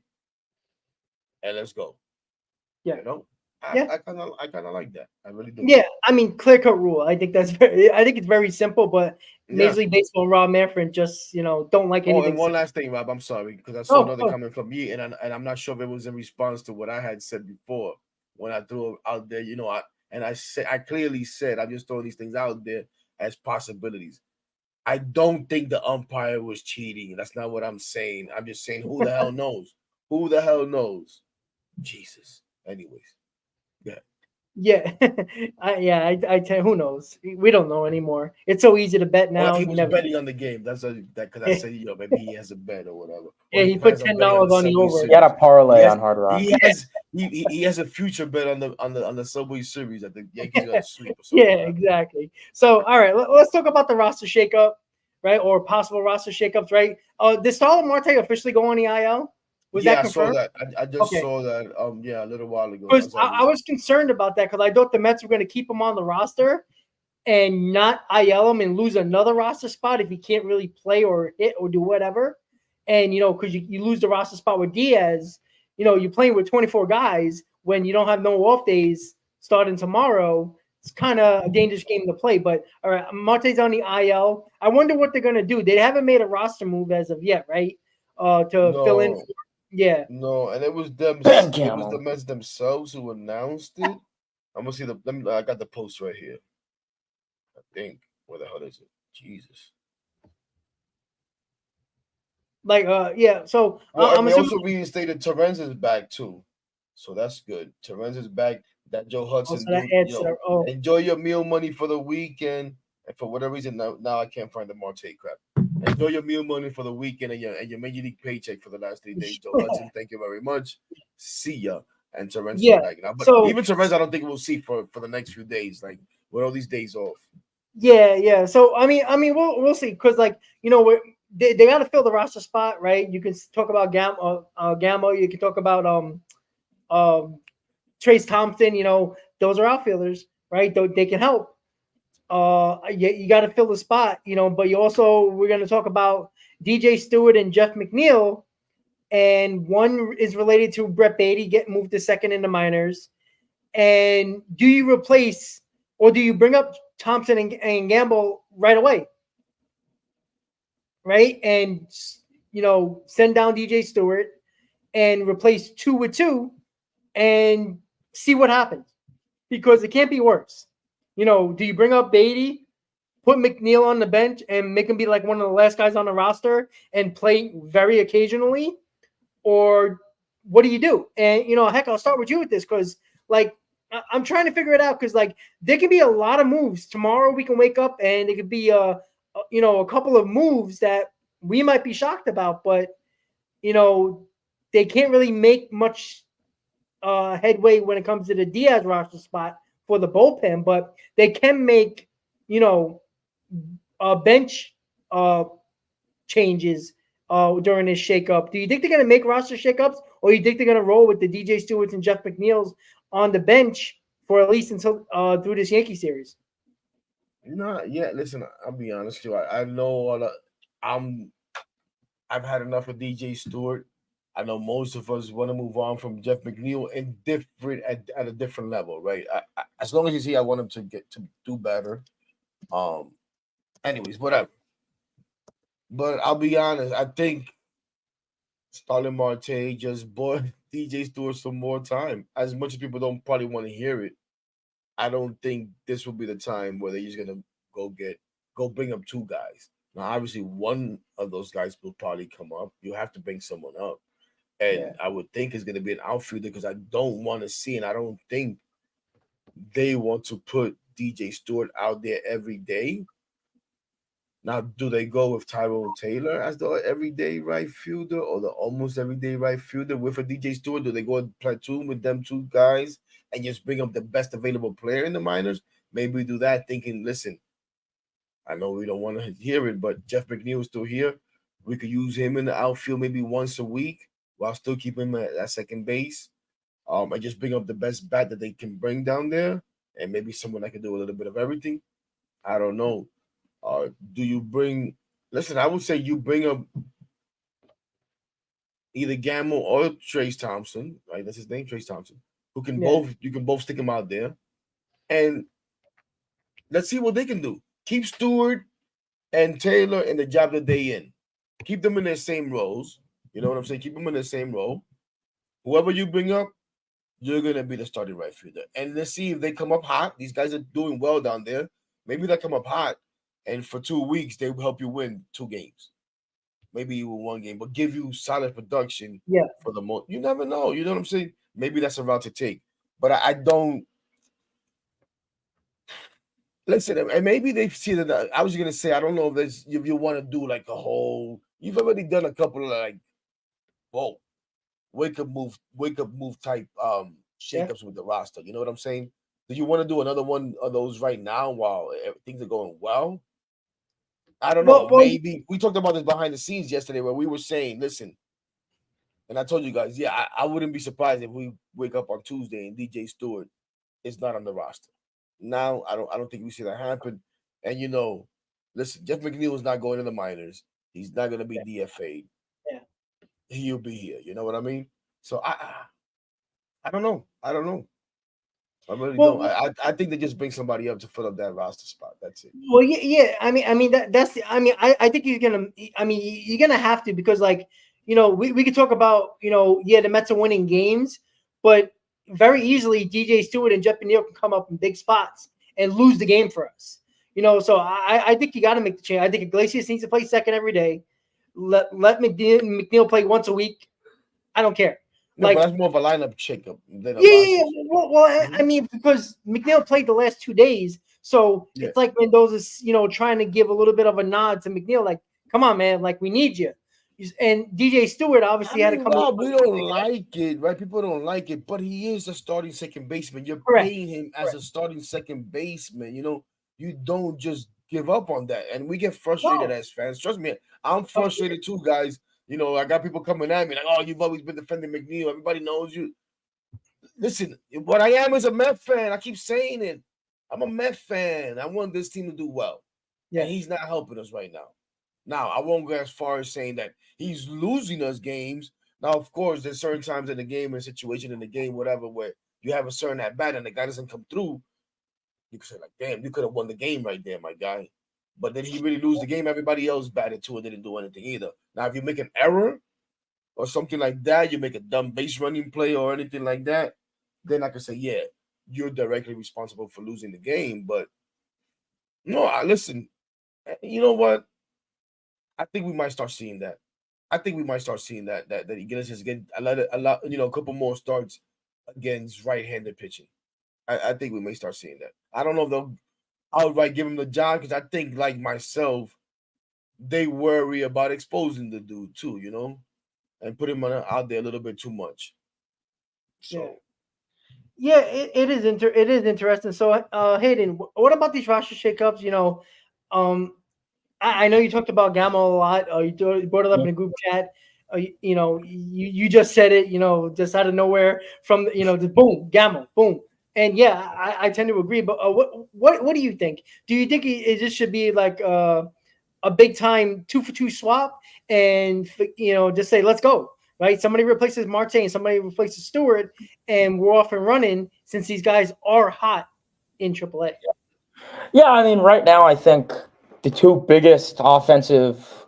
and let's go. Yeah. I kind of like that. I really do. Yeah, I mean, clear-cut rule. I think it's very simple, but Major League Baseball, Rob Manfred just don't like anything. And one last thing, Rob. I'm sorry because I saw another comment from you, and I'm not sure if it was in response to what I had said before when I threw it out there. I clearly said I'm just throwing these things out there as possibilities. I don't think the umpire was cheating. That's not what I'm saying. I'm just saying who the hell knows? Who the hell knows? Jesus. Anyways. Yeah, I tell you, who knows? We don't know anymore. It's so easy to bet now. Well, he was betting on the game. That's because I said, maybe he has a bet or whatever. Yeah, he put $10 on the over. He had a parlay on Hard Rock. He has a future bet on the Subway Series that the Yankees are going to sweep. Yeah, exactly. So, all right, let's talk about the roster shakeup, right, or possible roster shakeups, right? Did Starlin Marte officially go on the IL? Was that confirmed? I saw that. I just saw that. A little while ago. I was concerned about that because I thought the Mets were going to keep him on the roster and not IL him and lose another roster spot if he can't really play or hit or do whatever. And because you lose the roster spot with Diaz, you're playing with 24 guys when you don't have no off days starting tomorrow. It's kind of a dangerous game to play. But all right, Marte's on the IL. I wonder what they're going to do. They haven't made a roster move as of yet, right? Fill in. Yeah. No, and it was them. It was the Mets themselves who announced it. I'm gonna see I got the post right here. I think. Where the hell is it? Jesus. Yeah. So I'm also reinstated. Terrence is back too, so that's good. Terrence is back. That Joe Hudson. Enjoy your meal money for the weekend. And for whatever reason, now I can't find the Marte crap. Enjoy your meal money for the weekend and your Major League paycheck for the last 3 days. Joe Hudson, thank you very much. See ya. And Terrence is back now. But even Terrence, I don't think we'll see for the next few days, like with all these days off. Yeah. So I mean, we'll see because they got to fill the roster spot, right? You can talk about Gamma. You can talk about Trace Thompson. Those are outfielders, right? They can help. You got to fill the spot, but we're going to talk about DJ Stewart and Jeff McNeil, and one is related to Brett Beatty getting moved to second in the minors. And do you replace or do you bring up Thompson and Gamble right away? Right. And send down DJ Stewart and replace 2 with 2 and see what happens, because it can't be worse. Do you bring up Beatty, put McNeil on the bench, and make him be like one of the last guys on the roster and play very occasionally? Or what do you do? And, heck, I'll start with you with this, because, like, I'm trying to figure it out, because, like, there can be a lot of moves. Tomorrow we can wake up and it could be, a couple of moves that we might be shocked about, but, they can't really make much headway when it comes to the Diaz roster spot for the bullpen, but they can make, bench changes during this shakeup. Do you think they're going to make roster shakeups, or you think they're going to roll with the DJ Stewarts and Jeff McNeils on the bench for at least until through this Yankee series? No, yeah. Listen, I'll be honest with you. I know I've had enough of DJ Stewart. I know most of us want to move on from Jeff McNeil and at a different level, right? As long as he's here, I want him to get to do better. Anyways, whatever. But I'll be honest, I think Starling Marte just bought DJ Stewart some more time. As much as people don't probably want to hear it, I don't think this will be the time where they're just gonna go bring up 2 guys. Now, obviously, one of those guys will probably come up. You have to bring someone up. And I would think it's going to be an outfielder, because I don't want to see, and I don't think they want to put DJ Stewart out there every day. Now, do they go with Tyrone Taylor as the everyday right fielder, or the almost everyday right fielder with a DJ Stewart? Do they go and platoon with them 2 guys and just bring up the best available player in the minors? Maybe do that, thinking, listen, I know we don't want to hear it, but Jeff McNeil is still here. We could use him in the outfield maybe once a week, while still keeping him at second base. And just bring up the best bat that they can bring down there, and maybe someone that can do a little bit of everything. I don't know. Do you bring? Listen, I would say you bring up either Gamble or Trace Thompson, right? That's his name, Trace Thompson. Who can both? You can both stick him out there, and let's see what they can do. Keep Stewart and Taylor in the job that they in. Keep them in their same roles. You know what I'm saying? Keep them in the same role. Whoever you bring up, you're going to be the starting right fielder. And let's see if they come up hot. These guys are doing well down there. Maybe they come up hot, and for 2 weeks, they will help you win 2 games. Maybe you win 1 game, but give you solid production for the most. You never know. You know what I'm saying? Maybe that's a route to take. But I don't. Listen, and maybe they see that. I was going to say, I don't know if you want to do like a whole. You've already done a couple of like, wake up move type shakeups with the roster. You know what I'm saying? Do you want to do another one of those right now while things are going well? I don't know. Maybe we talked about this behind the scenes yesterday, where we were saying, listen, and I told you guys, I wouldn't be surprised if we wake up on Tuesday and DJ Stewart is not on the roster. Now I don't think we see that happen. And listen, Jeff McNeil is not going to the minors. He's not going to be DFA'd. Yeah. He'll be here. You know what I mean? So I don't know. I really don't. I think they just bring somebody up to fill up that roster spot. That's it. Well, yeah. I mean that's. I mean, I think he's gonna. I mean, you're gonna have to, because, like, we could talk about the Mets are winning games, but very easily DJ Stewart and Jeff McNeil can come up in big spots and lose the game for us. So I think you got to make the change. I think Iglesias needs to play second every day. Let McNeil play once a week. I don't care. No, but that's more of a lineup shakeup than a Well, I mean, because McNeil played the last 2 days, so it's like Mendoza's, trying to give a little bit of a nod to McNeil, like, come on, man, like, we need you. And DJ Stewart obviously had to come. Rob, we don't like it, right? People don't like it, but he is a starting second baseman. You're paying him as a starting second baseman. You don't just give up on that, and we get frustrated as fans. Trust me, I'm frustrated too, guys. I got people coming at me like, "Oh, you've always been defending McNeil. Everybody knows you." Listen, what I am is a Met fan. I keep saying it. I'm a Met fan. I want this team to do well. Yeah, and he's not helping us right now. Now, I won't go as far as saying that he's losing us games. Now, of course, there's certain times in the game, in a situation in the game, whatever, where you have a certain at bat and the guy doesn't come through. You can say, like, damn, you could have won the game right there, my guy. But then he really lose the game. Everybody else batted too and didn't do anything either. Now, if you make an error or something like that, you make a dumb base running play or anything like that, then I can say, yeah, you're directly responsible for losing the game. But no, listen, you know what? I think we might start seeing that. I think we might start seeing that Iglesias get a lot, a couple more starts against right-handed pitching. I think we may start seeing that. I don't know if they'll outright give him the job because I think, like myself, they worry about exposing the dude too, and put him out there a little bit too much. So, yeah, it is interesting. So, Hayden, what about these roster shakeups? I know you talked about Gamma a lot. You brought it up in a group chat. You just said it. Just out of nowhere from the boom, Gamma, boom, and yeah, I tend to agree. But what do you think? Do you think it just should be like a big time 2-for-2 swap and just say let's go, right? Somebody replaces Marte and somebody replaces Stewart, and we're off and running since these guys are hot in AAA. Yeah, I mean, right now I think the two biggest offensive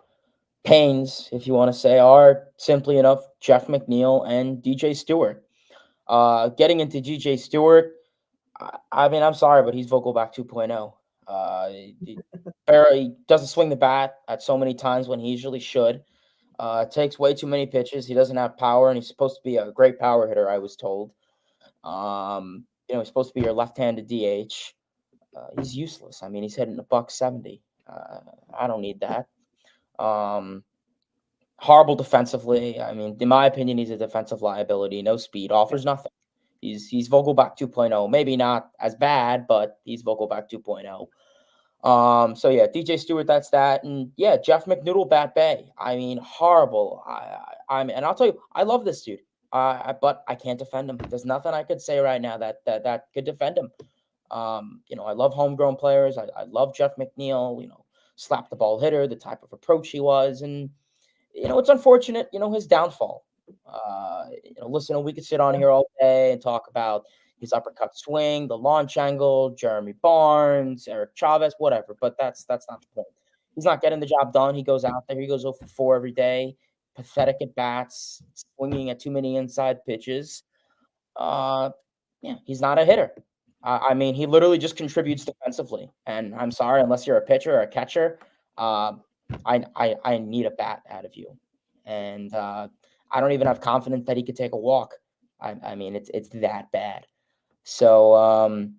pains, if you want to say, are simply enough Jeff McNeil and DJ Stewart. Getting into DJ Stewart, I mean, I'm sorry, but he's Vogelback 2.0. He doesn't swing the bat at so many times when he usually should. Takes way too many pitches. He doesn't have power, and he's supposed to be a great power hitter, I was told. He's supposed to be your left-handed DH. He's useless. I mean, he's hitting $170. I don't need that. Horrible defensively. I mean, in my opinion, he's a defensive liability. No speed, offers nothing. He's Vogelback 2.0. Maybe not as bad, but he's Vogelback 2.0. So yeah, DJ Stewart, that's that, and yeah, Jeff McNoodle, Bat Bay. I mean, horrible. And I'll tell you, I love this dude. But I can't defend him. There's nothing I could say right now that could defend him. I love homegrown players. I love Jeff McNeil. Slap the ball hitter, the type of approach he was, and it's unfortunate. His downfall. Listen, we could sit on here all day and talk about his uppercut swing, the launch angle, Jeremy Barnes, Eric Chavez, whatever. But that's not the point. He's not getting the job done. He goes out there. He goes 0 for 4 every day. Pathetic at bats, swinging at too many inside pitches. He's not a hitter. I mean, he literally just contributes defensively. And I'm sorry, unless you're a pitcher or a catcher, I need a bat out of you. And I don't even have confidence that he could take a walk. I mean, it's that bad. So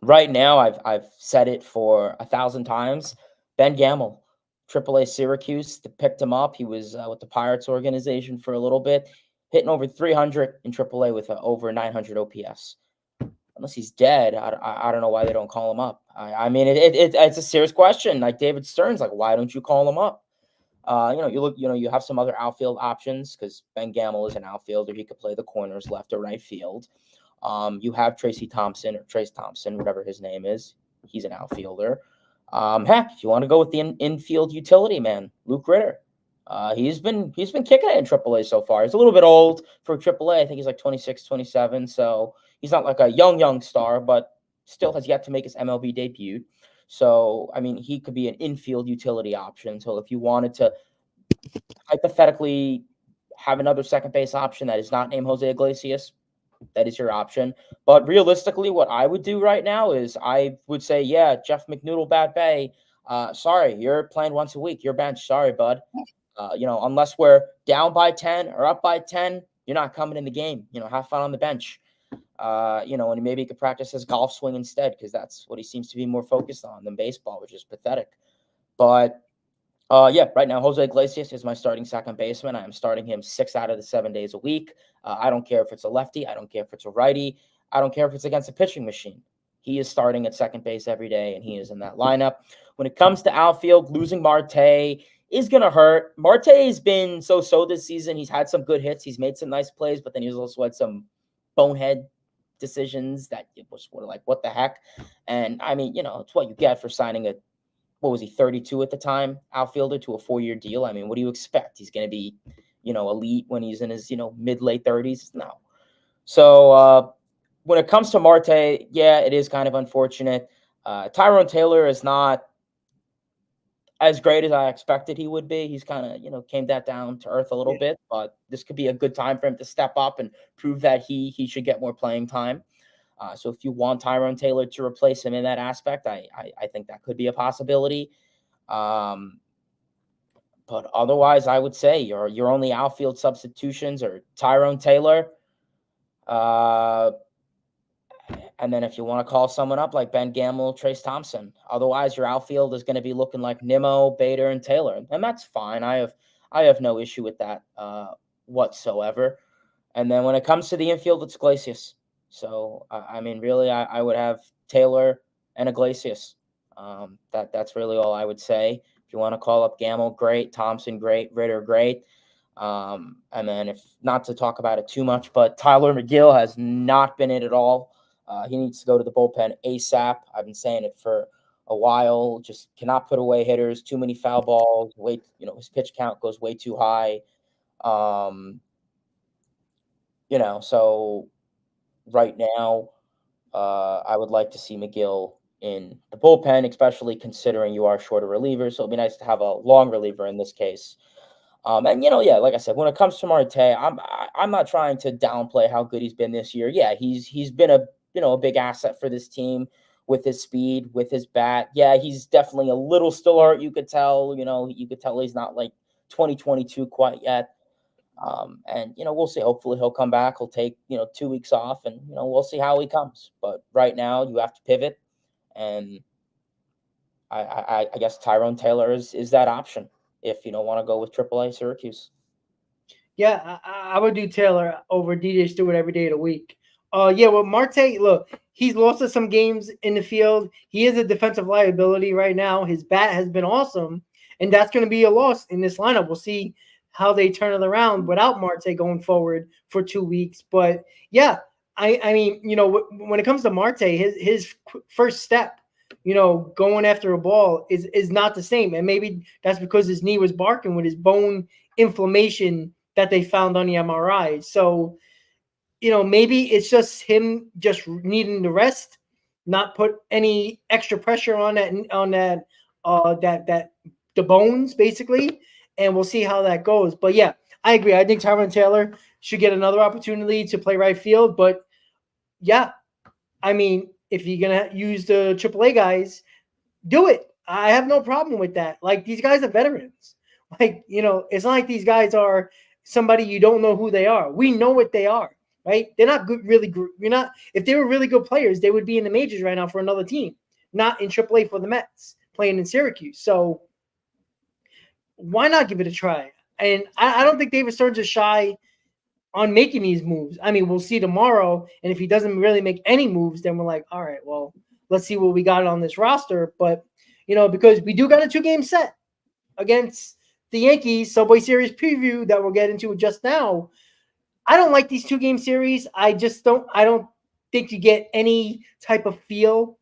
right now, I've said it for 1,000 times. Ben Gamel, AAA Syracuse, picked him up. He was with the Pirates organization for a little bit, hitting over 300 in AAA with over 900 OPS. Unless he's dead, I don't know why they don't call him up. I mean, it's a serious question. Like David Stern's, like, why don't you call him up? You have some other outfield options because Ben Gamel is an outfielder. He could play the corners, left or right field. You have Trace Thompson, whatever his name is. He's an outfielder. Heck, if you want to go with the infield utility man, Luke Ritter. He's been kicking it in AAA so far. He's a little bit old for AAA. I think he's like 26, 27. So he's not like a young star, but still has yet to make his MLB debut. So, I mean, he could be an infield utility option. So if you wanted to hypothetically have another second base option that is not named Jose Iglesias, that is your option. But realistically, what I would do right now is I would say, yeah, Jeff McNoodle, Bat Bay. Sorry, you're playing once a week. You're benched. Sorry, bud. Unless we're down by 10 or up by 10, you're not coming in the game. Have fun on the bench. And maybe he could practice his golf swing instead because that's what he seems to be more focused on than baseball, which is pathetic. But right now, Jose Iglesias is my starting second baseman. I am starting him 6 out of the 7 days a week. I don't care if it's a lefty. I don't care if it's a righty. I don't care if it's against a pitching machine. He is starting at second base every day, and he is in that lineup. When it comes to outfield, losing Marte is going to hurt. Marte has been so-so this season. He's had some good hits. He's made some nice plays, but then he's also had some bonehead decisions that it was sort of like, what the heck? And, I mean, it's what you get for signing what was he, 32 at the time, outfielder to a 4-year deal. I mean, what do you expect? He's going to be, elite when he's in his, mid-late 30s? No. So when it comes to Marte, yeah, it is kind of unfortunate. Tyrone Taylor is not as great as I expected he would be. He's kind of, came that down to earth a little bit, but this could be a good time for him to step up and prove that he should get more playing time. So if you want Tyrone Taylor to replace him in that aspect, I think that could be a possibility. But otherwise, I would say your only outfield substitutions are Tyrone Taylor. And then if you want to call someone up like Ben Gamble, Trace Thompson, otherwise your outfield is going to be looking like Nimmo, Bader, and Taylor, and that's fine. I have no issue with that whatsoever. And then when it comes to the infield, it's Iglesias. So I mean, really, I would have Taylor and Iglesias. That's really all I would say. If you want to call up Gamble, great. Thompson, great. Ritter, great. And then if not to talk about it too much, but Tyler McGill has not been in at all. He needs to go to the bullpen ASAP. I've been saying it for a while. Just cannot put away hitters. Too many foul balls. His pitch count goes way too high. So right now, I would like to see McGill in the bullpen, especially considering you are short of relievers. So it'd be nice to have a long reliever in this case. Like I said, when it comes to Marte, I'm not trying to downplay how good he's been this year. Yeah, he's been a big asset for this team with his speed, with his bat. Yeah, he's definitely a little still hurt. You could tell. You could tell he's not like 2022 quite yet. We'll see. Hopefully he'll come back. He'll take 2 weeks off, and we'll see how he comes. But right now, you have to pivot, and I guess Tyrone Taylor is that option if you don't want to go with AAA Syracuse. Yeah, I would do Taylor over DJ Stewart every day of the week. Well, Marte, look, he's lost us some games in the field. He is a defensive liability right now. His bat has been awesome, and that's going to be a loss in this lineup. We'll see how they turn it around without Marte going forward for 2 weeks. But, yeah, I mean, when it comes to Marte, his first step, going after a ball is not the same. And maybe that's because his knee was barking with his bone inflammation that they found on the MRI. So, maybe it's just him just needing to rest, not put any extra pressure on the bones basically. And we'll see how that goes. But yeah, I agree. I think Tyrone Taylor should get another opportunity to play right field. But yeah, I mean, if you're going to use the AAA guys, do it. I have no problem with that. Like, these guys are veterans. Like, it's not like these guys are somebody you don't know who they are. We know what they are, right? They're not good, really good. If they were really good players, they would be in the majors right now for another team, not in AAA for the Mets, playing in Syracuse. So why not give it a try? And I don't think David Stearns is shy on making these moves. I mean, we'll see tomorrow. And if he doesn't really make any moves, then we're like, all right, well, let's see what we got on this roster. But, because we do got a 2-game set against the Yankees Subway Series preview that we'll get into just now. I don't like these 2-game series. I don't think you get any type of feel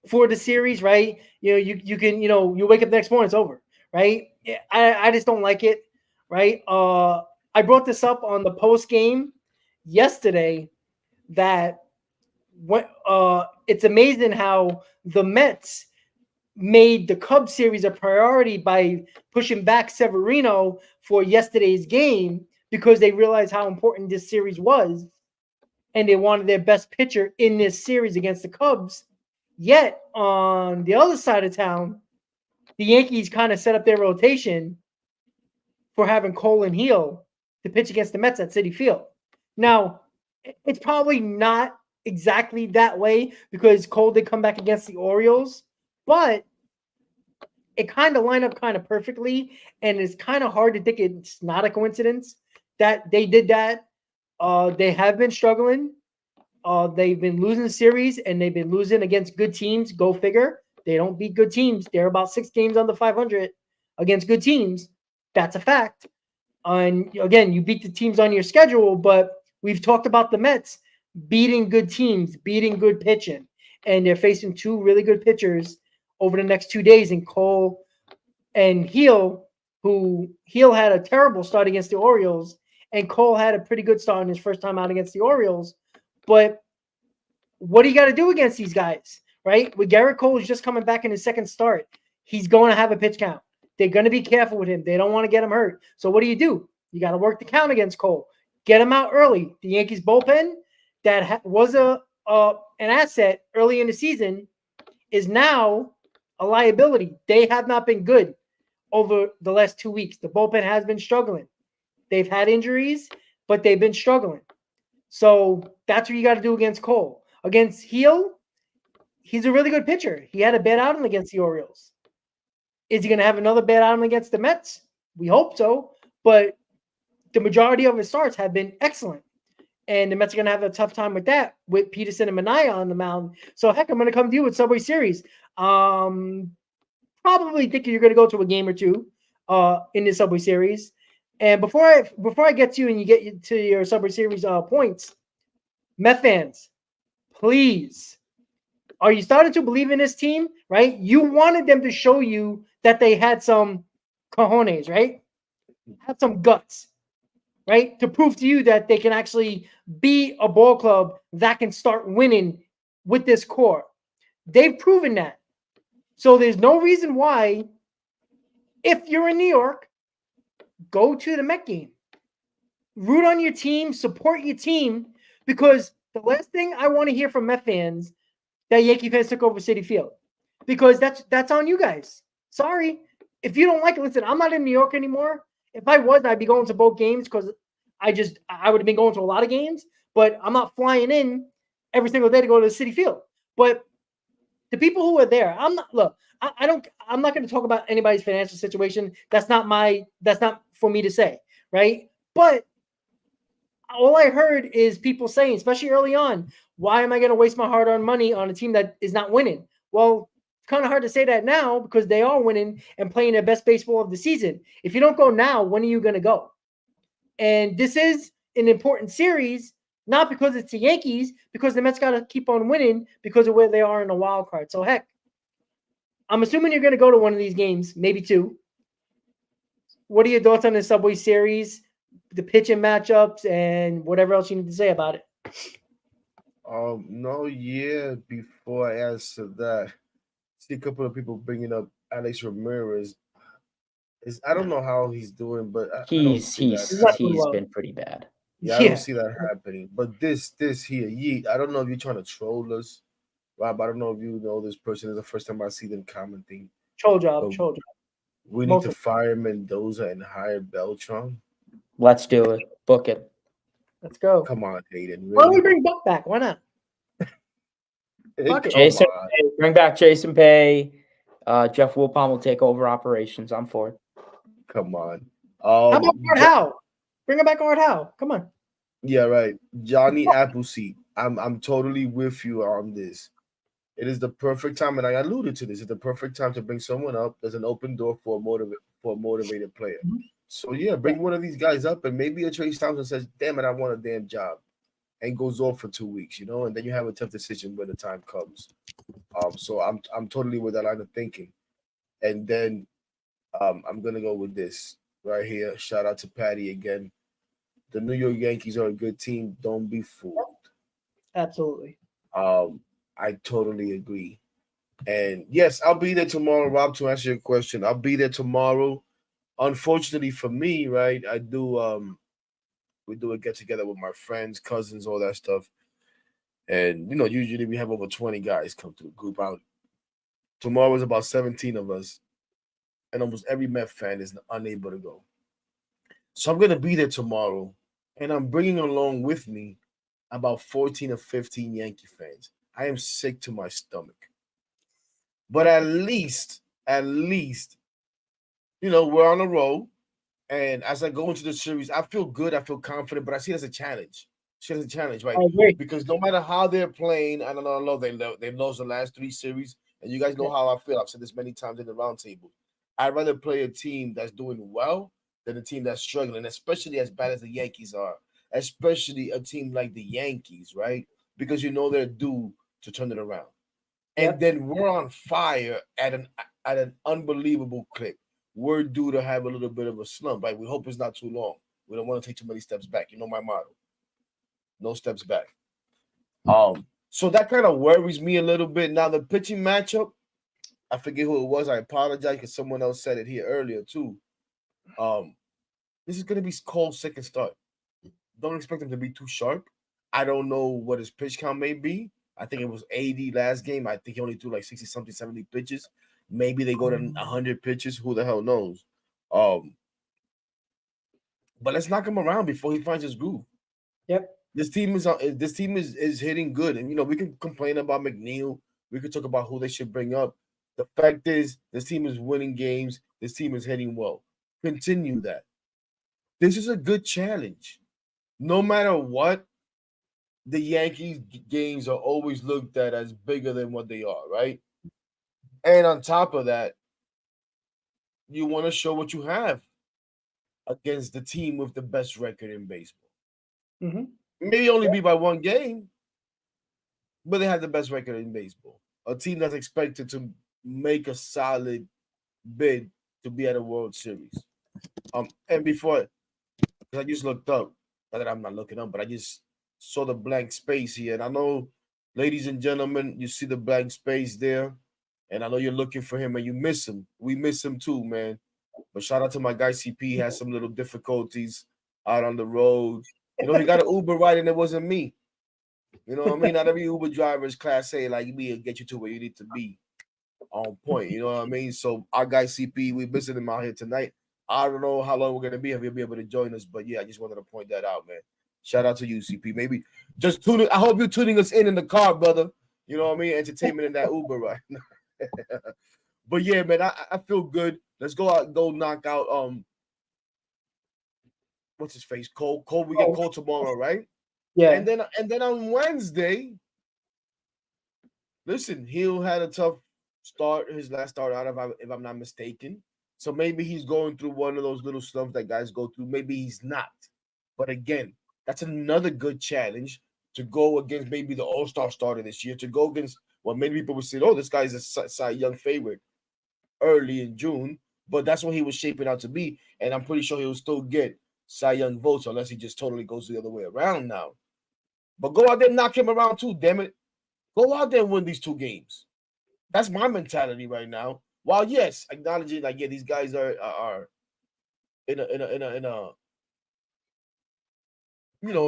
for the series, right? You can, you wake up the next morning, it's over, right? I just don't like it, right? I brought this up on the post game yesterday that it's amazing how the Mets made the Cubs series a priority by pushing back Severino for yesterday's game because they realized how important this series was and they wanted their best pitcher in this series against the Cubs. Yet on the other side of town, the Yankees kind of set up their rotation for having Cole and Heel to pitch against the Mets at Citi Field. Now, it's probably not exactly that way because Cole did come back against the Orioles, but it kind of lined up kind of perfectly, and it's kind of hard to think it's not a coincidence that they did that. They have been struggling. They've been losing the series, and they've been losing against good teams. Go figure. They don't beat good teams. They're about 6 games under 500 against good teams. That's a fact. And again, you beat the teams on your schedule, but we've talked about the Mets beating good teams, beating good pitching, and they're facing 2 really good pitchers over the next 2 days in Cole and Heel, who Heel had a terrible start against the Orioles, and Cole had a pretty good start in his first time out against the Orioles. But what do you got to do against these guys, right? With Garrett Cole is just coming back in his second start. He's going to have a pitch count. They're going to be careful with him. They don't want to get him hurt. So what do? You got to work the count against Cole. Get him out early. The Yankees bullpen that was an asset early in the season is now a liability. They have not been good over the last 2 weeks. The bullpen has been struggling. They've had injuries, but they've been struggling. So that's what you got to do against Cole. Against Heel, he's a really good pitcher. He had a bad outing against the Orioles. Is he going to have another bad outing against the Mets? We hope so. But the majority of his starts have been excellent. And the Mets are going to have a tough time with that, with Peterson and Manaea on the mound. So, heck, I'm going to come to you with Subway Series. Probably think you're going to go to a game or two in the Subway Series. And before I get to you and you get to your Subway Series points, Met fans, please, are you starting to believe in this team, right? You wanted them to show you that they had some cojones, right? Had some guts, right? To prove to you that they can actually be a ball club that can start winning with this core. They've proven that. So there's no reason why, if you're in New York, go to the Met game. Root on your team, support your team, because the last thing I want to hear from Met fans that Yankee fans took over Citi Field, because that's on you guys. Sorry. If you don't like it, listen, I'm not in New York anymore. If I was, I'd be going to both games because I would have been going to a lot of games, but I'm not flying in every single day to go to the Citi Field. But the people who are there, I'm not going to talk about anybody's financial situation. That's not for me to say, right? But all I heard is people saying, especially early on, why am I going to waste my hard-earned money on a team that is not winning? Well, it's kind of hard to say that now because they are winning and playing their best baseball of the season. If you don't go now, when are you going to go? And this is an important series, not because it's the Yankees, because the Mets got to keep on winning because of where they are in the wild card. So, heck, I'm assuming you're going to go to one of these games, maybe two. What are your thoughts on the Subway Series, the pitching matchups, and whatever else you need to say about it? Before I answer that, see a couple of people bringing up Alex Ramirez. I don't know how he's doing, but I don't see that. He's been pretty bad. Yeah, I don't see that happening. But this here, Yeet, I don't know if you're trying to troll us, Rob. I don't know if you know this person. It's the first time I see them commenting. Troll job. We need to fire Mendoza and hire Beltran. Let's do it. Book it. Let's go. Come on, Hayden. Really? Why don't we bring Buck back? Why not? Jason, bring back Jason Pay. Jeff Wilpon will take over operations. I'm for it. Come on. How about Art Howe? Bring him back, Art Howe. Come on. Yeah, right. Johnny Appleseed. I'm totally with you on this. It is the perfect time, and I alluded to this. It's the perfect time to bring someone up. There's an open door for a motivated player. Mm-hmm. So yeah, bring one of these guys up, and maybe a Trace Thompson says, "Damn it, I want a damn job," and goes off for 2 weeks, and then you have a tough decision when the time comes. So I'm totally with that line of thinking, and then I'm gonna go with this right here. Shout out to Patty again. The New York Yankees are a good team. Don't be fooled. Absolutely. I totally agree. And yes, I'll be there tomorrow, Rob, to answer your question. I'll be there tomorrow. Unfortunately for me, right, we do a get together with my friends, cousins, all that stuff. And, usually we have over 20 guys come to the group out. Tomorrow is about 17 of us. And almost every Met fan is unable to go. So I'm going to be there tomorrow. And I'm bringing along with me about 14 or 15 Yankee fans. I am sick to my stomach. But at least, we're on a roll. And as I go into the series, I feel good. I feel confident, but I see it as a challenge. Right? Because no matter how they're playing, I don't know, they've lost the last 3 series. And you guys know how I feel. I've said this many times in the roundtable. I'd rather play a team that's doing well than a team that's struggling, especially as bad as the Yankees are. Especially a team like the Yankees, right? Because they're due to turn it around. And then we're on fire at an unbelievable clip. We're due to have a little bit of a slump, right? We hope it's not too long. We don't want to take too many steps back. You know my motto. No steps back. So that kind of worries me a little bit. Now the pitching matchup, I forget who it was. I apologize because someone else said it here earlier too. This is gonna be Cole's second start. Don't expect him to be too sharp. I don't know what his pitch count may be. I think it was 80 last game. I think he only threw like 60 something, 70 pitches. Maybe they go to 100 pitches. Who the hell knows? But let's knock him around before he finds his groove. Yep. This team is hitting good, and we can complain about McNeil. We could talk about who they should bring up. The fact is, this team is winning games. This team is hitting well. Continue that. This is a good challenge. No matter what, the Yankees games are always looked at as bigger than what they are, right? And on top of that, you want to show what you have against the team with the best record in baseball. Mm-hmm. Maybe only be by one game, but they have the best record in baseball. A team that's expected to make a solid bid to be at a World Series. And before, I just looked up. Not that I'm not looking up, but I just saw the blank space here. And I know, ladies and gentlemen, you see the blank space there. And I know you're looking for him and you miss him. We miss him too, man. But shout out to my guy CP. He had some little difficulties out on the road. He got an Uber ride and it wasn't me. You know what I mean? Not every Uber driver is class A like me and get you to where you need to be on point. You know what I mean? So our guy CP, we visited him out here tonight. I don't know how long we're going to be if he'll be able to join us. But yeah, I just wanted to point that out, man. Shout out to you, CP. Maybe just tune in. I hope you're tuning us in the car, brother. You know what I mean? Entertainment in that Uber ride. But yeah, man, I feel good. Let's go out and go knock out what's his face? Cole. We get Cole tomorrow, right? Yeah. And then on Wednesday, listen, Hill had a tough start, his last start out, if I'm not mistaken. So maybe he's going through one of those little slumps that guys go through. Maybe he's not. But again, that's another good challenge to go against maybe the All-Star starter this year, to go against what many people would say, oh, this guy's a Cy Young favorite early in June. But that's what he was shaping out to be. And I'm pretty sure he'll still get Cy Young votes unless he just totally goes the other way around now. But go out there and knock him around too, damn it. Go out there and win these two games. That's my mentality right now. While yes, acknowledging like these guys are in a in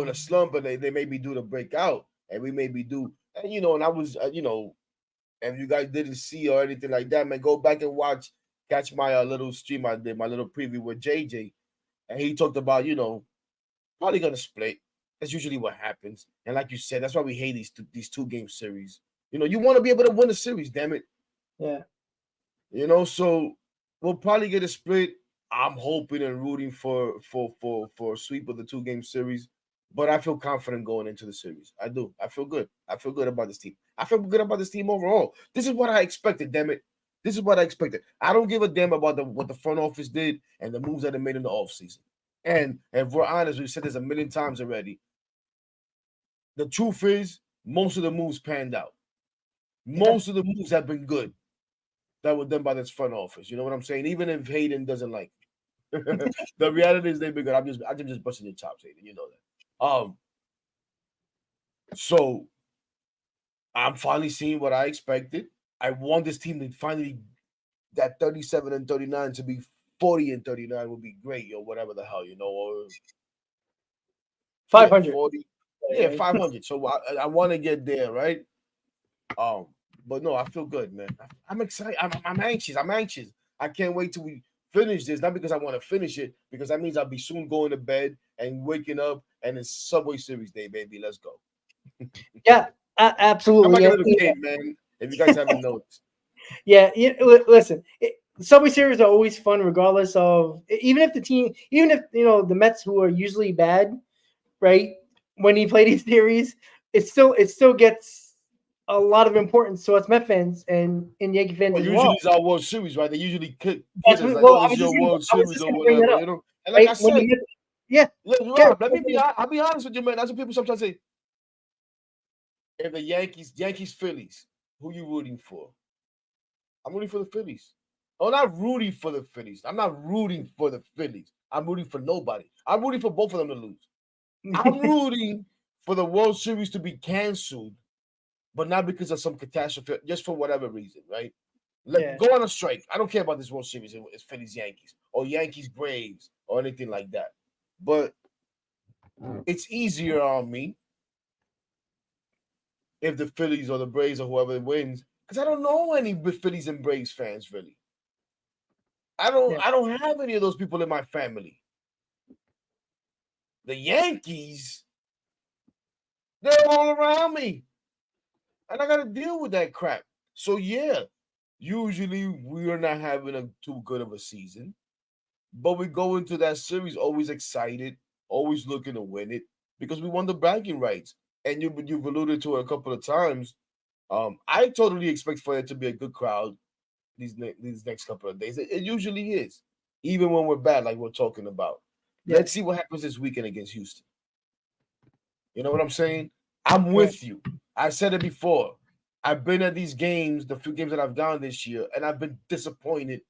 a slump, but they may be due to break out, and we may be due. And and I was if you guys didn't see or anything like that, man, go back and catch my little stream I did, my little preview with JJ, and he talked about probably gonna split. That's usually what happens, and like you said, that's why we hate these 2-game series. You want to be able to win a series, damn it. Yeah. So we'll probably get a split. I'm hoping and rooting for a sweep of the 2-game series, but I feel confident going into the series. I do. I feel good. I feel good about this team. I feel good about this team overall. This is what I expected, damn it. This is what I expected. I don't give a damn about what the front office did and the moves that they made in the offseason. And if we're honest, we've said this a million times already. The truth is, most of the moves panned out. Most of the moves have been good that were done by this front office. You know what I'm saying? Even if Hayden doesn't like it. The reality is they've been good. I'm just busting your chops, Hayden. You know that. So I'm finally seeing what I expected. I want this team to finally, that 37-39 to be 40-39 would be great, or whatever the hell, or 500. 40, 500. So I want to get there, right? But no, I feel good, man. I'm excited. I'm anxious. I can't wait till we finish this. Not because I want to finish it, because that means I'll be soon going to bed and waking up, and it's Subway Series day, baby. Let's go. Yeah, absolutely. I'm like a little kid, man. If you guys haven't noticed. Yeah, listen. Subway Series are always fun, regardless of even if the Mets, who are usually bad, right? When he play these series, it still gets a lot of importance to us Met fans and Yankee fans. Well, as usually well. it's our World Series, right? They usually kick That's us like, well, it's your World Series or whatever, And like right? I said, Rob, I'll be honest with you, man. That's what people sometimes say. If the Yankees, Phillies, who you rooting for? I'm rooting for the Phillies. I'm not rooting for the Phillies. I'm not rooting for the Phillies. I'm rooting for nobody. I'm rooting for both of them to lose. I'm rooting for the World Series to be canceled, but not because of some catastrophe, just for whatever reason, right? Go on a strike. I don't care about this World Series. It's Phillies Yankees or Yankees Braves or anything like that. But it's easier on me if the Phillies or the Braves or whoever wins, because I don't know any Phillies and Braves fans really. I don't have any of those people in my family. The Yankees, they're all around me. And I gotta deal with that crap. So yeah, usually we are not having a too good of a season. But we go into that series always excited, always looking to win it because we won the bragging rights. And you've alluded to it a couple of times. I totally expect for it to be a good crowd these next couple of days. It usually is, even when we're bad, like we're talking about. Yeah. Let's see what happens this weekend against Houston. You know what I'm saying? I'm with you. I said it before. I've been at these games, the few games that I've gone this year, and I've been disappointed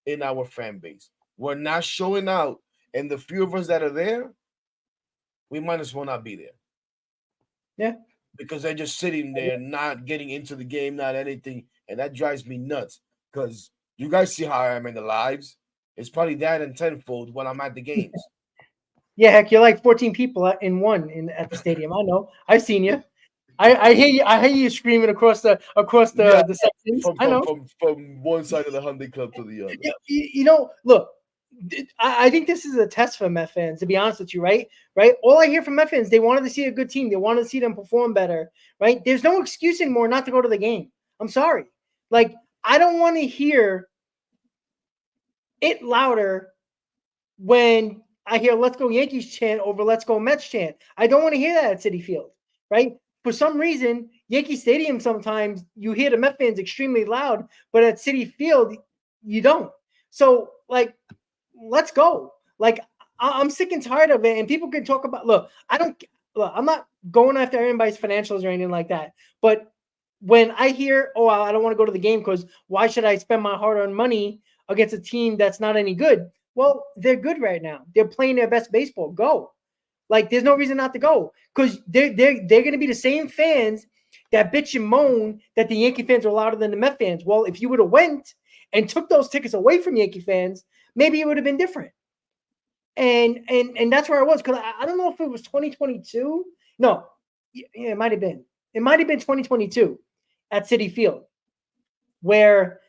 in our fan base. We're not showing out, and the few of us that are there, we might as well not be there. Yeah. Because they're just sitting there, not getting into the game, not anything, and that drives me nuts. Because you guys see how I am in the lives. It's probably that and tenfold when I'm at the games. Yeah, heck, you're like 14 people at the stadium. I know. I've seen you. I hear you. I hear you screaming across the sections. I know. From one side of the Hyundai Club to the other. You know, look, I think this is a test for Met fans, to be honest with you, right? Right? All I hear from Met fans, they wanted to see a good team. They wanted to see them perform better, right? There's no excuse anymore not to go to the game. I'm sorry. Like, I don't want to hear it louder when I hear "Let's Go Yankees" chant over "Let's Go Mets" chant. I don't want to hear that at Citi Field, right? For some reason, Yankee Stadium, sometimes you hear the Met fans extremely loud, but at Citi Field, you don't. So, like, let's go. Like, I'm sick and tired of it. And people can talk about, I'm not going after everybody's financials or anything like that. But when I hear, oh, I don't want to go to the game because why should I spend my hard-earned money against a team that's not any good? Well, they're good right now. They're playing their best baseball. Go. Like, there's no reason not to go because they're going to be the same fans that bitch and moan that the Yankee fans are louder than the Met fans. Well, if you would have went and took those tickets away from Yankee fans, maybe it would have been different. And that's where I was, because I don't know if it was 2022. No, yeah, it might have been. It might have been 2022 at Citi Field, where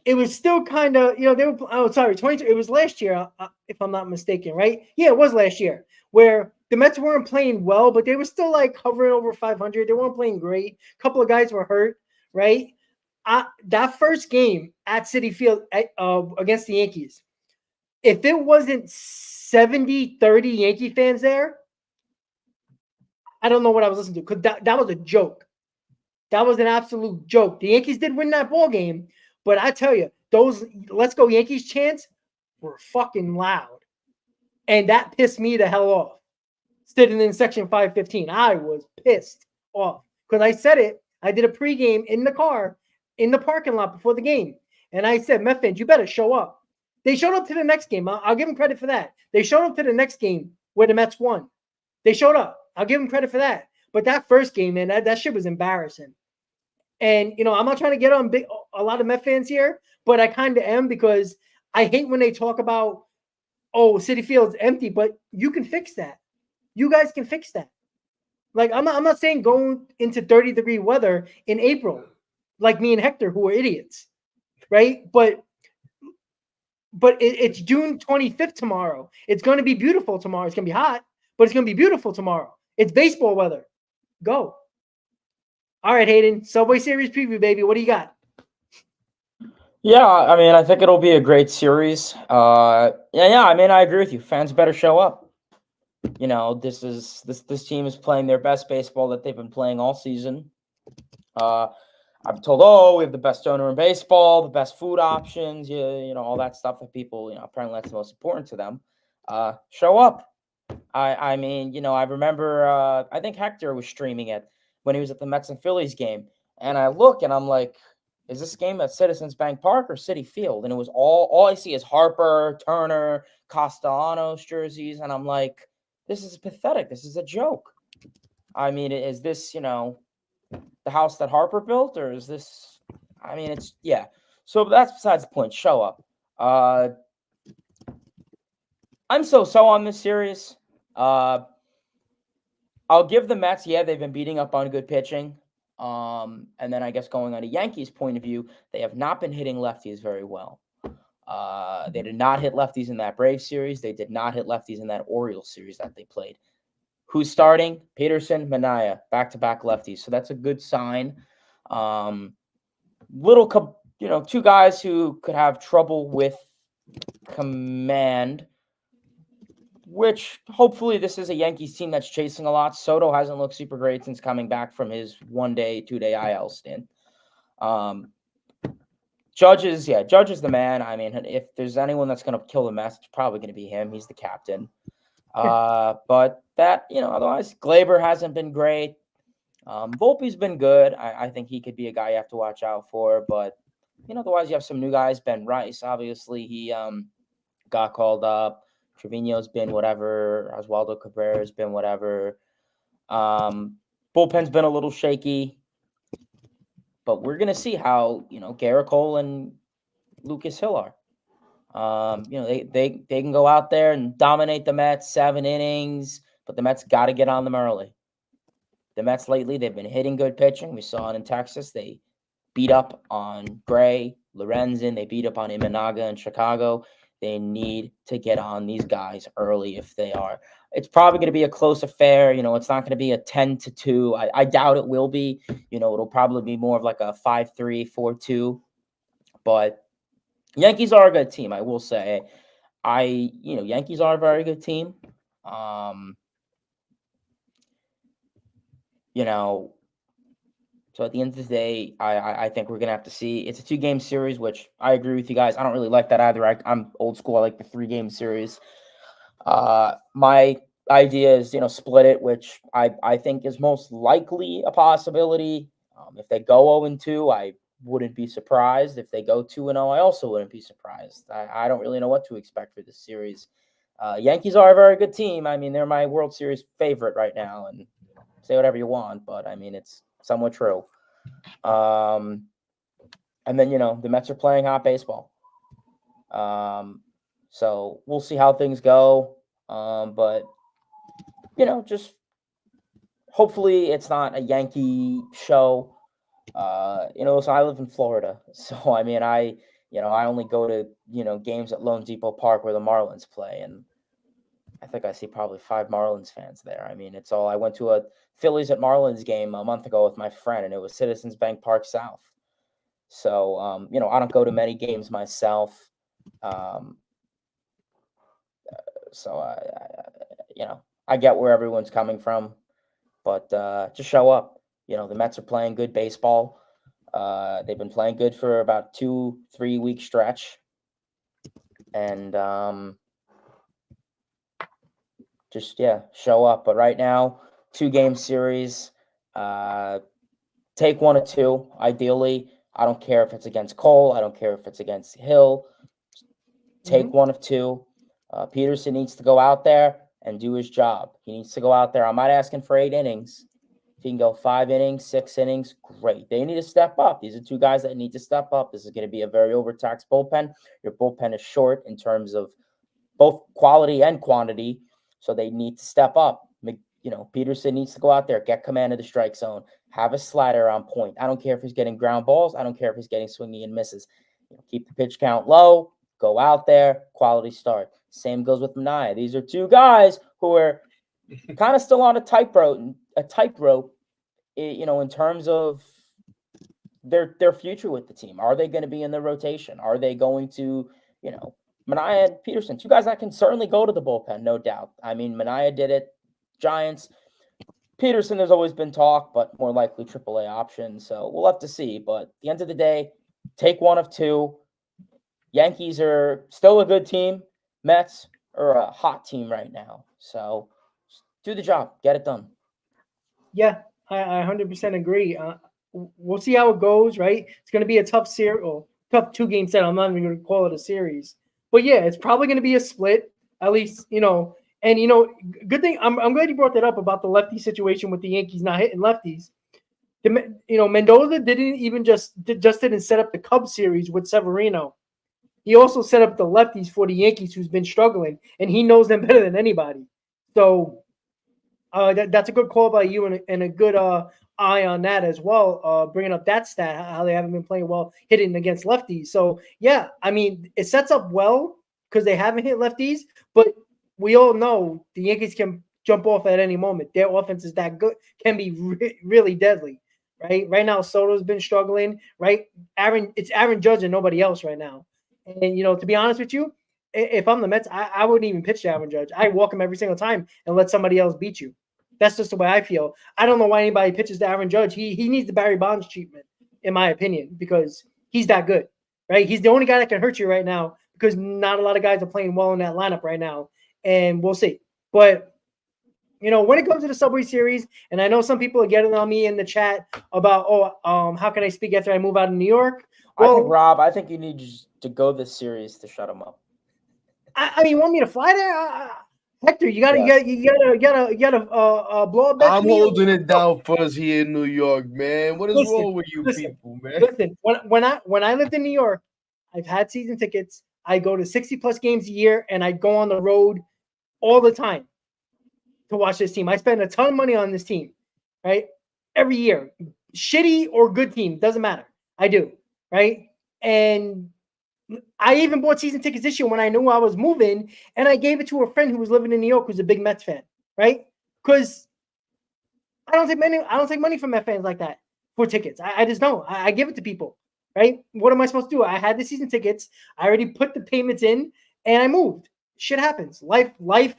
it was still kind of, they were, 22. It was last year, if I'm not mistaken, right? Yeah, it was last year, where the Mets weren't playing well, but they were still like hovering over 500. They weren't playing great. A couple of guys were hurt, right? That first game at Citi Field against the Yankees, if it wasn't 70-30 Yankee fans there, I don't know what I was listening to, because that was a joke. That was an absolute joke. The Yankees did win that ball game, but I tell you, those "Let's Go Yankees" chants were fucking loud. And that pissed me the hell off. Sitting in section 515, I was pissed off. Because I said it, I did a pregame in the car, in the parking lot before the game. And I said, Met fans, you better show up. They showed up to the next game. I'll give them credit for that. They showed up to the next game where the Mets won. They showed up. I'll give them credit for that. But that first game, man, that shit was embarrassing. And, I'm not trying to get on a lot of Met fans here, but I kind of am, because I hate when they talk about, oh, Citi Field's empty, but you can fix that. You guys can fix that. Like, I'm not saying going into 30-degree weather in April, like me and Hector, who are idiots, right? But it's June 25th tomorrow. It's going to be beautiful tomorrow. It's going to be hot, but it's going to be beautiful tomorrow. It's baseball weather. Go. All right, Hayden. Subway Series preview, baby. What do you got? Yeah, I mean, I think it'll be a great series. I agree with you. Fans better show up. This team is playing their best baseball that they've been playing all season. I'm told, we have the best owner in baseball, the best food options, all that stuff that people, apparently that's the most important to them. Show up. I remember, I think Hector was streaming it when he was at the Mets and Phillies game. And I look and I'm like, is this game at Citizens Bank Park or Citi Field? And it was all I see is Harper, Turner, Castellanos jerseys. And I'm like, this is pathetic. This is a joke. I mean, is this, the house that Harper built, or is this, So that's besides the point. Show up. I'm so on this series. I'll give the Mets. Yeah, they've been beating up on good pitching. And then I guess going on a Yankees point of view, they have not been hitting lefties very well. They did not hit lefties in that Braves series. They did not hit lefties in that Orioles series that they played. Who's starting? Peterson, Manaea, back-to-back lefties. So that's a good sign. Two guys who could have trouble with command, which hopefully this is a Yankees team that's chasing a lot. Soto hasn't looked super great since coming back from his 1-day, 2-day IL stint. Judge is the man. I mean, if there's anyone that's going to kill the Mets, it's probably going to be him. He's the captain. But that, otherwise, Glaber hasn't been great. Volpe's been good. I think he could be a guy you have to watch out for. But, otherwise, you have some new guys. Ben Rice, obviously, he got called up. Trevino's been whatever. Oswaldo Cabrera's been whatever. Bullpen's been a little shaky. But we're going to see how, Garrett Cole and Lucas Hill are. They can go out there and dominate the Mets 7 innings, but the Mets got to get on them early. The Mets lately, they've been hitting good pitching. We saw it in Texas. They beat up on Gray, Lorenzen. They beat up on Imanaga in Chicago. They need to get on these guys early if they are. It's probably going to be a close affair. It's not going to be a 10-2. I doubt it will be. It'll probably be more of like a 5-3, 4-2. But Yankees are a good team, I will say. Yankees are a very good team. So at the end of the day, I think we're going to have to see. It's a 2-game series, which I agree with you guys. I don't really like that either. I'm old school. I like the 3-game series. My idea is, split it, which I think is most likely a possibility. If they go 0-2, I wouldn't be surprised. If they go 2-0, I also wouldn't be surprised. I don't really know what to expect for this series. Yankees are a very good team. I mean, they're my World Series favorite right now, and say whatever you want, but I mean, it's somewhat true. And then, the Mets are playing hot baseball. So we'll see how things go. But, just hopefully it's not a Yankee show. So I live in Florida. So, I mean, I only go to, games at Lone Depot Park where the Marlins play. And I think I see probably 5 Marlins fans there. I mean, I went to a Phillies at Marlins game a month ago with my friend, and it was Citizens Bank Park South. So, I don't go to many games myself. I get where everyone's coming from, but just show up. The Mets are playing good baseball. They've been playing good for about 2-3 week stretch. And show up. But right now, 2-game series. Take 1 or 2, ideally. I don't care if it's against Cole. I don't care if it's against Hill. Take 1 of 2. Peterson needs to go out there and do his job. He needs to go out there. I'm not asking for 8 innings. If he can go 5 innings, 6 innings, great. They need to step up. These are 2 guys that need to step up. This is going to be a very overtaxed bullpen. Your bullpen is short in terms of both quality and quantity, so they need to step up. Peterson needs to go out there, get command of the strike zone, have a slider on point. I don't care if he's getting ground balls. I don't care if he's getting swinging and misses. Keep the pitch count low, go out there, quality start. Same goes with Manaea. These are 2 guys who are kind of still on a tightrope, in terms of their future with the team. Are they going to be in the rotation? Are they going to, Manaea and Peterson, 2 guys that can certainly go to the bullpen, no doubt. I mean, Manaea did it, Giants. Peterson, there's always been talk, but more likely AAA option. So we'll have to see. But at the end of the day, take 1 of 2. Yankees are still a good team. Mets are a hot team right now. So do the job. Get it done. Yeah, I 100% agree. We'll see how it goes, right? It's going to be a tough tough 2-game set. I'm not even going to call it a series. But, yeah, it's probably going to be a split, at least, And, good thing, I'm glad you brought that up about the lefty situation with the Yankees not hitting lefties. Mendoza didn't set up the Cubs series with Severino. He also set up the lefties for the Yankees, who's been struggling, and he knows them better than anybody. So that's a good call by you, and a good eye on that as well. Bringing up that stat, how they haven't been playing well hitting against lefties. So yeah, I mean, it sets up well because they haven't hit lefties, but we all know the Yankees can jump off at any moment. Their offense is that good, can be really deadly. Right now, Soto's been struggling. Right, it's Aaron Judge and nobody else right now. And to be honest with you, if I'm the Mets, I wouldn't even pitch to Aaron Judge. I walk him every single time and let somebody else beat you. That's just the way I feel. I don't know why anybody pitches to Aaron Judge. He needs the Barry Bonds treatment, in my opinion, because he's that good, right? He's the only guy that can hurt you right now because not a lot of guys are playing well in that lineup right now, and we'll see. But when it comes to the Subway Series, and I know some people are getting on me in the chat about, how can I speak after I move out of New York? Well, Rob, I think you need to go this series to shut him up. I mean, you want me to fly there? Hector, you gotta blow up. I'm holding it down for us here in New York, man. What is wrong with you people, man? Listen, when I lived in New York, I've had season tickets. I go to 60+ games a year, and I go on the road all the time to watch this team. I spend a ton of money on this team, right? Every year, shitty or good team, doesn't matter. I do, right? And I even bought season tickets this year when I knew I was moving, and I gave it to a friend who was living in New York, who's a big Mets fan, right? Because I don't take money from Mets fans like that for tickets. I just don't. I give it to people, right? What am I supposed to do? I had the season tickets. I already put the payments in, and I moved. Shit happens. Life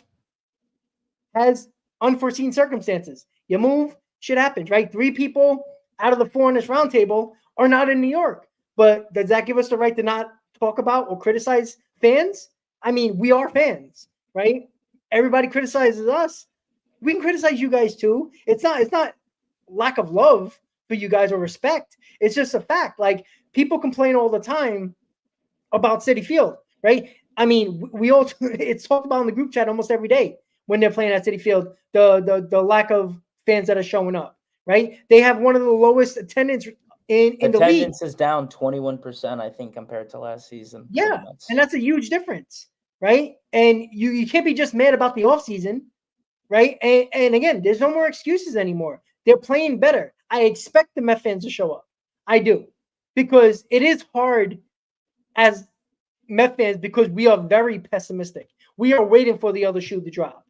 has unforeseen circumstances. You move, shit happens, right? 3 people out of the 4 in this roundtable are not in New York. But does that give us the right to not talk about or criticize fans? I mean, we are fans, right? Everybody criticizes us. We can criticize you guys too. It's not lack of love for you guys or respect. It's just a fact. Like, people complain all the time about Citi Field, right? I mean, it's talked about in the group chat almost every day when they're playing at Citi Field, the lack of fans that are showing up, right? They have one of the lowest attendance in the league. Attendance is down 21%, I think, compared to last season. Yeah, and that's a huge difference, right? And you can't be just mad about the offseason, right? And again, there's no more excuses anymore. They're playing better. I expect the Met fans to show up. I do, because it is hard as Met fans because we are very pessimistic. We are waiting for the other shoe to drop,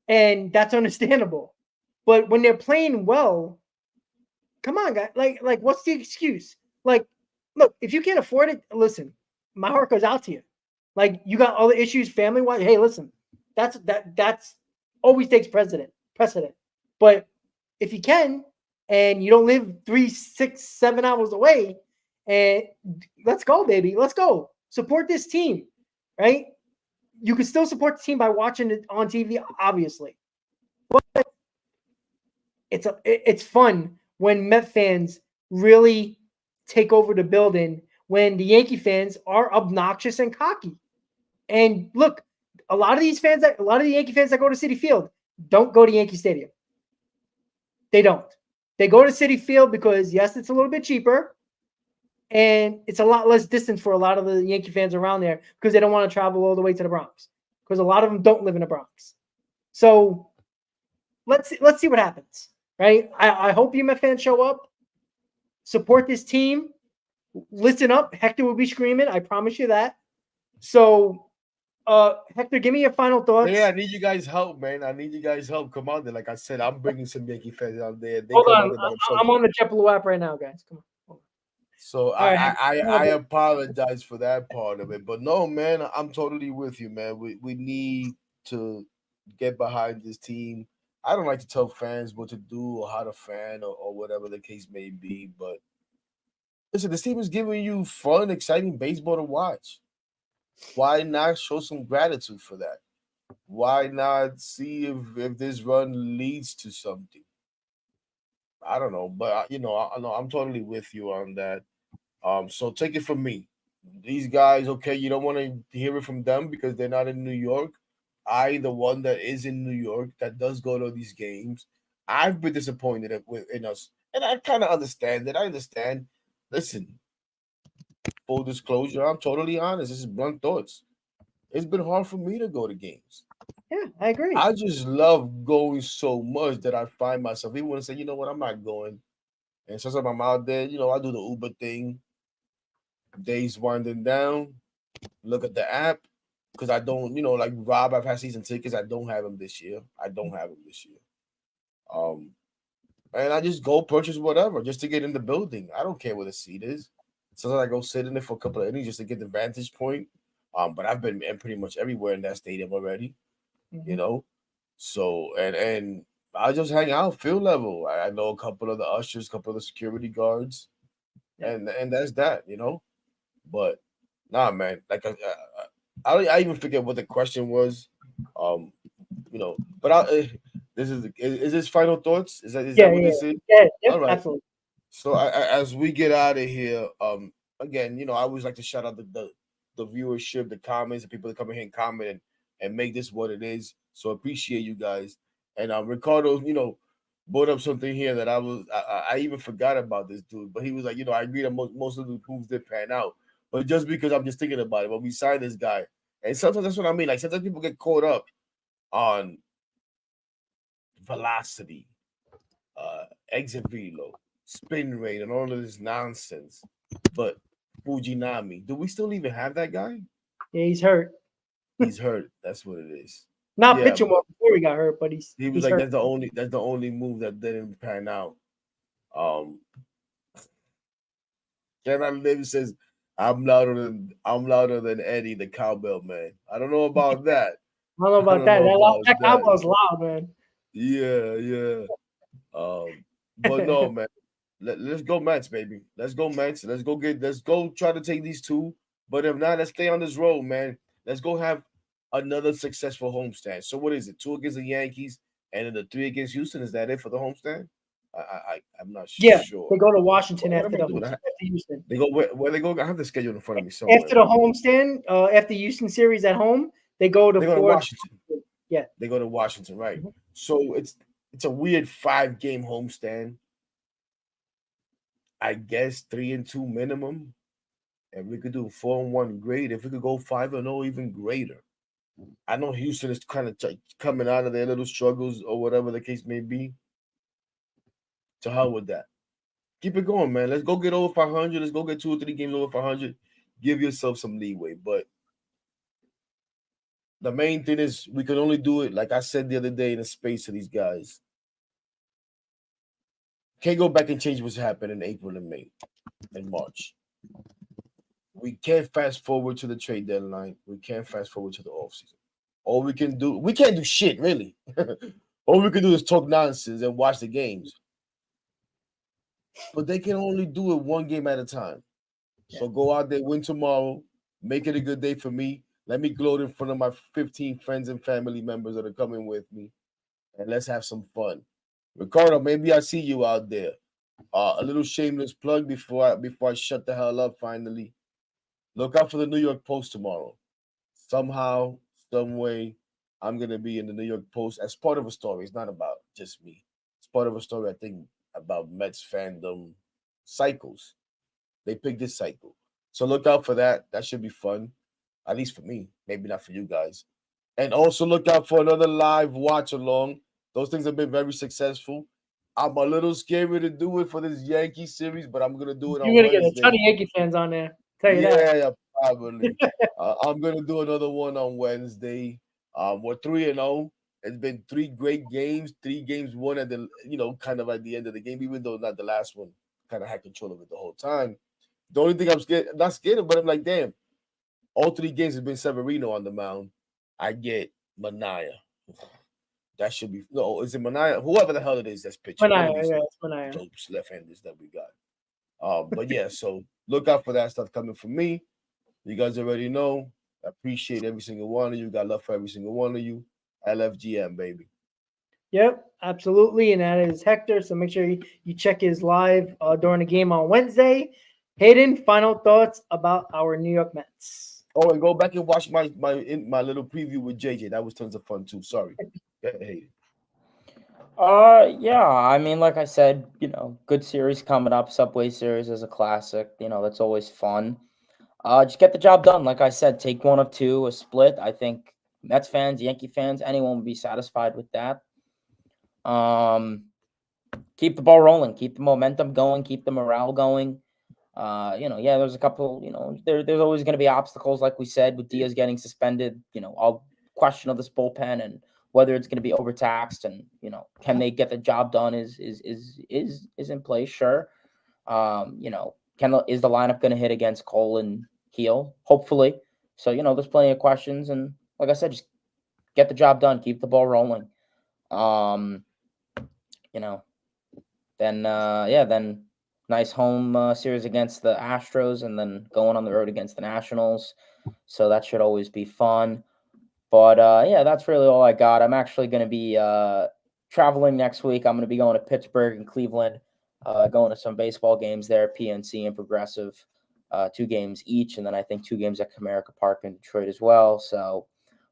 and that's understandable. But when they're playing well, come on, guys. Like, what's the excuse? Like, look, if you can't afford it, listen, my heart goes out to you. Like, you got other issues family-wise. Hey, listen, that's always takes precedent. But if you can, and you don't live 3, 6, 7 hours away, and let's go, baby. Let's go. Support this team, right? You can still support the team by watching it on TV, obviously. But it's fun when Met fans really take over the building, when the Yankee fans are obnoxious and cocky. And look, a lot of the Yankee fans that go to Citi Field don't go to Yankee Stadium. They don't. They go to Citi Field because, yes, it's a little bit cheaper, and it's a lot less distance for a lot of the Yankee fans around there because they don't want to travel all the way to the Bronx, because a lot of them don't live in the Bronx. So let's see what happens, right? I hope you Met fans show up, support this team, listen up. Hector will be screaming. I promise you that. So, Hector, give me your final thoughts. Yeah, I need you guys' help, man. I need you guys' help. Come on, there. Like I said, I'm bringing some Yankee fans out there. Hold on, I'm on the JetBlue app right now, guys. Come on. So I apologize for that part of it, but no, man, I'm totally with you, man. We need to get behind this team. I don't like to tell fans what to do or how to fan or whatever the case may be, but listen, this team is giving you fun, exciting baseball to watch. Why not show some gratitude for that? Why not see if this run leads to something? I don't know, but I'm totally with you on that. So take it from me. These guys, okay, you don't want to hear it from them because they're not in New York. I, the one that is in New York, that does go to these games, I've been disappointed in us And I kind of understand it. I understand. Listen, full disclosure, I'm totally honest. This is blunt thoughts. It's been hard for me to go to games. Yeah, I agree. I just love going so much that I find myself even when I say, you know what, I'm not going. And sometimes I'm out there, I do the Uber thing. Days winding down, look at the app. Because I don't, like Rob, I've had season tickets. I don't have him this year. Um, and I just go purchase whatever just to get in the building. I don't care where the seat is. Sometimes I go sit in it for a couple of innings just to get the vantage point. But I've been in pretty much everywhere in that stadium already, you know. So and I just hang out, field level. I know a couple of the ushers, a couple of the security guards, and that's that, But nah, man, like I even forget what the question was. Um, but this is this final thoughts? Is that what this is? Yeah, All right. absolutely. So as we get out of here, again, I always like to shout out the viewership, the comments, the people that come in here and comment and make this what it is. So appreciate you guys. And Ricardo, brought up something here that I even forgot about this dude, but he was like, I agree that most of the moves did pan out, but just because I'm just thinking about it, when we signed this guy, and sometimes that's what I mean. Like sometimes people get caught up on velocity, exit velo, spin rate, and all of this nonsense. But Fujinami, do we still even have that guy? Yeah, he's hurt. He's hurt. That's what it is. Not Yeah, pitching well before he got hurt, but he was he's like hurt. that's the only move that didn't pan out. Caroline Davis says, I'm louder than Eddie the cowbell man. I don't know about that. I don't know about that. That cowbell's loud, man. Yeah. But no, man. Let's go Mets, baby. Let's go Mets. Let's go try to take these two. But if not, let's stay on this road, man. Let's go have another successful homestand. So what is it? 2 against the Yankees and then the 3 against Houston. Is that it for the homestand? I'm not sure. Yeah, they go to Washington What after am I the doing? after Houston. They go where they go? I have the schedule in front of me somewhere. After the homestand, after Houston series at home, they go to Washington. Yeah, they go to Washington, right? So it's a weird 5-game homestand. I guess 3-2 minimum. And we could do 4-1, great. If we could go 5-0, even greater. I know Houston is kind of coming out of their little struggles or whatever the case may be. To hell with that. Keep it going, man. Let's go get over 500. Let's go get 2 or 3 games over 500. Give yourself some leeway. But the main thing is we can only do it, like I said the other day in a space to these guys. Can't go back and change what's happened in April and May and March. We can't fast forward to the trade deadline. We can't fast forward to the offseason. All we can do, we can't do shit, really. All we can do is talk nonsense and watch the games. But they can only do it 1 game at a time. So go out there, win tomorrow, make it a good day for me. Let me gloat in front of my 15 friends and family members that are coming with me. And let's have some fun. Ricardo, maybe I see you out there. A little shameless plug before I shut the hell up finally. Look out for the New York Post tomorrow. Somehow, some way, I'm gonna be in the New York Post as part of a story. It's not about just me. It's part of a story, I think, about Mets fandom cycles. They picked this cycle. So look out for that. That should be fun. At least for me. Maybe not for you guys. And also look out for another live watch along. Those things have been very successful. I'm a little scary to do it for this Yankee series, but I'm gonna do it on Wednesday. You're gonna get a ton of Yankee fans on there. Tell you that. Yeah, probably. I'm gonna do another one on Wednesday. We're 3-0. It's been 3 great games. 3 games won at the kind of at the end of the game, even though not the last one. Kind of had control of it the whole time. The only thing I'm not scared of, but I'm like, damn. All 3 games have been Severino on the mound. I get Manaea. That should be is it Manaea? Whoever the hell it is that's pitching. It's Manaea. Dopes left-handers that we got. But yeah, so look out for that stuff coming from me. You guys already know. I appreciate every single one of you. Got love for every single one of you. LFGM, baby. Yep, absolutely. And that is Hector. So make sure you check his live during the game on Wednesday. Hayden, final thoughts about our New York Mets. Oh, and go back and watch my little preview with JJ. That was tons of fun too. Sorry. Hayden. Yeah, I mean, like I said, good series coming up. Subway Series is a classic. That's always fun. Just get the job done. Like I said, take one of two, a split. I think Mets fans, Yankee fans, anyone would be satisfied with that. Keep the ball rolling, keep the momentum going, keep the morale going. Yeah, there's a couple, there's always going to be obstacles, like we said, with Diaz getting suspended, all question of this bullpen and whether it's going to be overtaxed and, can they get the job done is in place. Sure. Is the lineup going to hit against Cole and Heel? Hopefully. So, there's plenty of questions. And like I said, just get the job done, keep the ball rolling. Then nice home series against the Astros and then going on the road against the Nationals. So that should always be fun. But that's really all I got. I'm actually going to be traveling next week. I'm going to be going to Pittsburgh and Cleveland, going to some baseball games there, PNC and Progressive, 2 games each. And then I think 2 games at Comerica Park in Detroit as well. So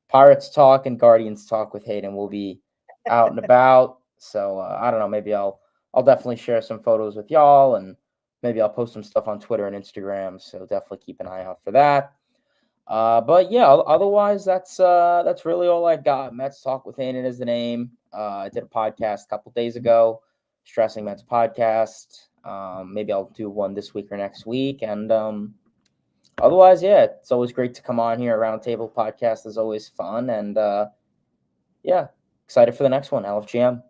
Pirates talk and Guardians talk with Hayden will be out and about. So I don't know, maybe I'll definitely share some photos with y'all, and maybe I'll post some stuff on Twitter and Instagram. So definitely keep an eye out for that. But yeah, otherwise that's really all I got. Mets Talk with Hayden is the name. I did a podcast a couple days ago, Stressing Mets podcast. Maybe I'll do one this week or next week. And otherwise, yeah, it's always great to come on here. Roundtable podcast is always fun. And excited for the next one, LFGM.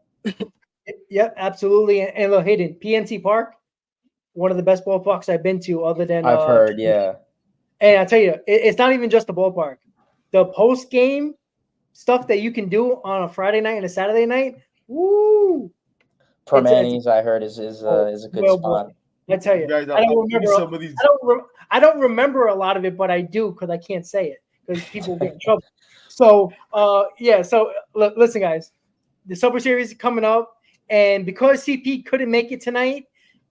Yep, absolutely. And look, Hayden, PNC Park, one of the best ballparks I've been to, other than I've heard, yeah. And I tell you, it's not even just the ballpark. The post game stuff that you can do on a Friday night and a Saturday night, woo! Permanis, I heard, is a good spot. I tell you, I don't remember a lot of it, but I do because I can't say it because people get in trouble. So, So listen, guys, the Subway Series is coming up, and because CP couldn't make it tonight,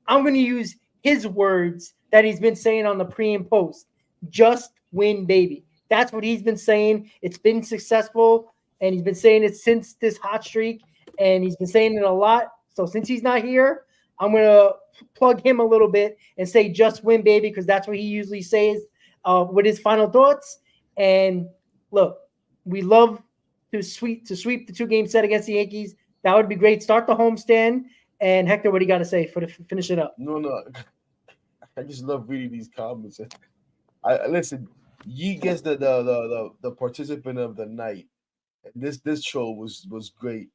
I'm going to use his words that he's been saying on the pre and post. Just win, baby. That's what he's been saying. It's been successful, and he's been saying it since this hot streak, and he's been saying it a lot. So since he's not here, I'm going to plug him a little bit and say just win, baby, because that's what he usually says with his final thoughts. And look, we love to sweep the 2-game set against the Yankees. That would be great. Start the homestand. And Hector, what do you got to say to finish it up? No. I just love reading these comments. I listen. Yi gets the participant of the night. This show was great.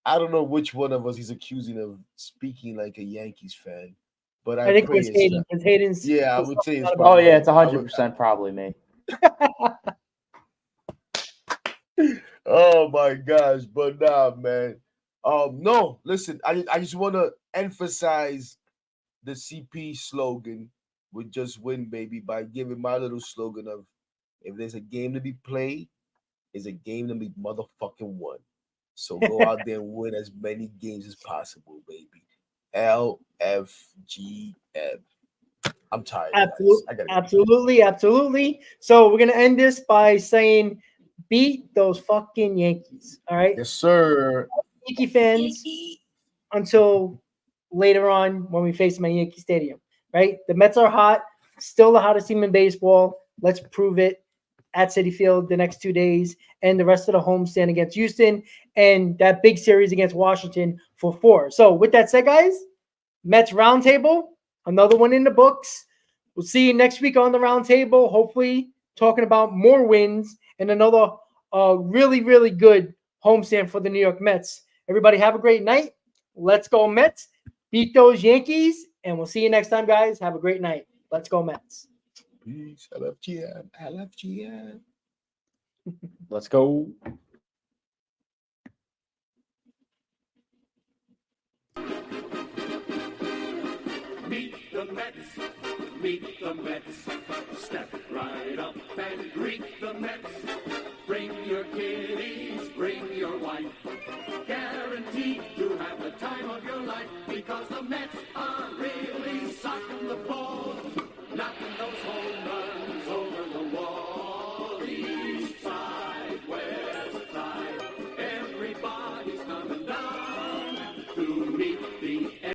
I don't know which one of us he's accusing of speaking like a Yankees fan, but I think it was Hayden. Hayden's. Yeah, I would say it's. Probably, it's 100% probably me. Oh my gosh, but nah, man. No, listen, I just want to emphasize the CP slogan with just win, baby, by giving my little slogan of if there's a game to be played, it's a game to be motherfucking won. So go out there and win as many games as possible, baby. LFGM. I'm tired. Absolutely. So we're gonna end this by saying, beat those fucking Yankees. All right. Yes, sir. Yankee fans until later on when we face them at Yankee Stadium. Right. The Mets are hot. Still the hottest team in baseball. Let's prove it at Citi Field the next 2 days, and the rest of the homestand against Houston, and that big series against Washington for 4. So with that said, guys, Mets Roundtable, another one in the books. We'll see you next week on the Roundtable, hopefully talking about more wins and another really, really good homestand for the New York Mets. Everybody have a great night. Let's go Mets. Beat those Yankees, and we'll see you next time, guys. Have a great night. Let's go Mets. Peace. LFGM. Let's go. Meet the Mets. Step right up and greet the Mets. Bring your kiddies, bring your wife. Guaranteed to have the time of your life because the Mets are really sucking the ball.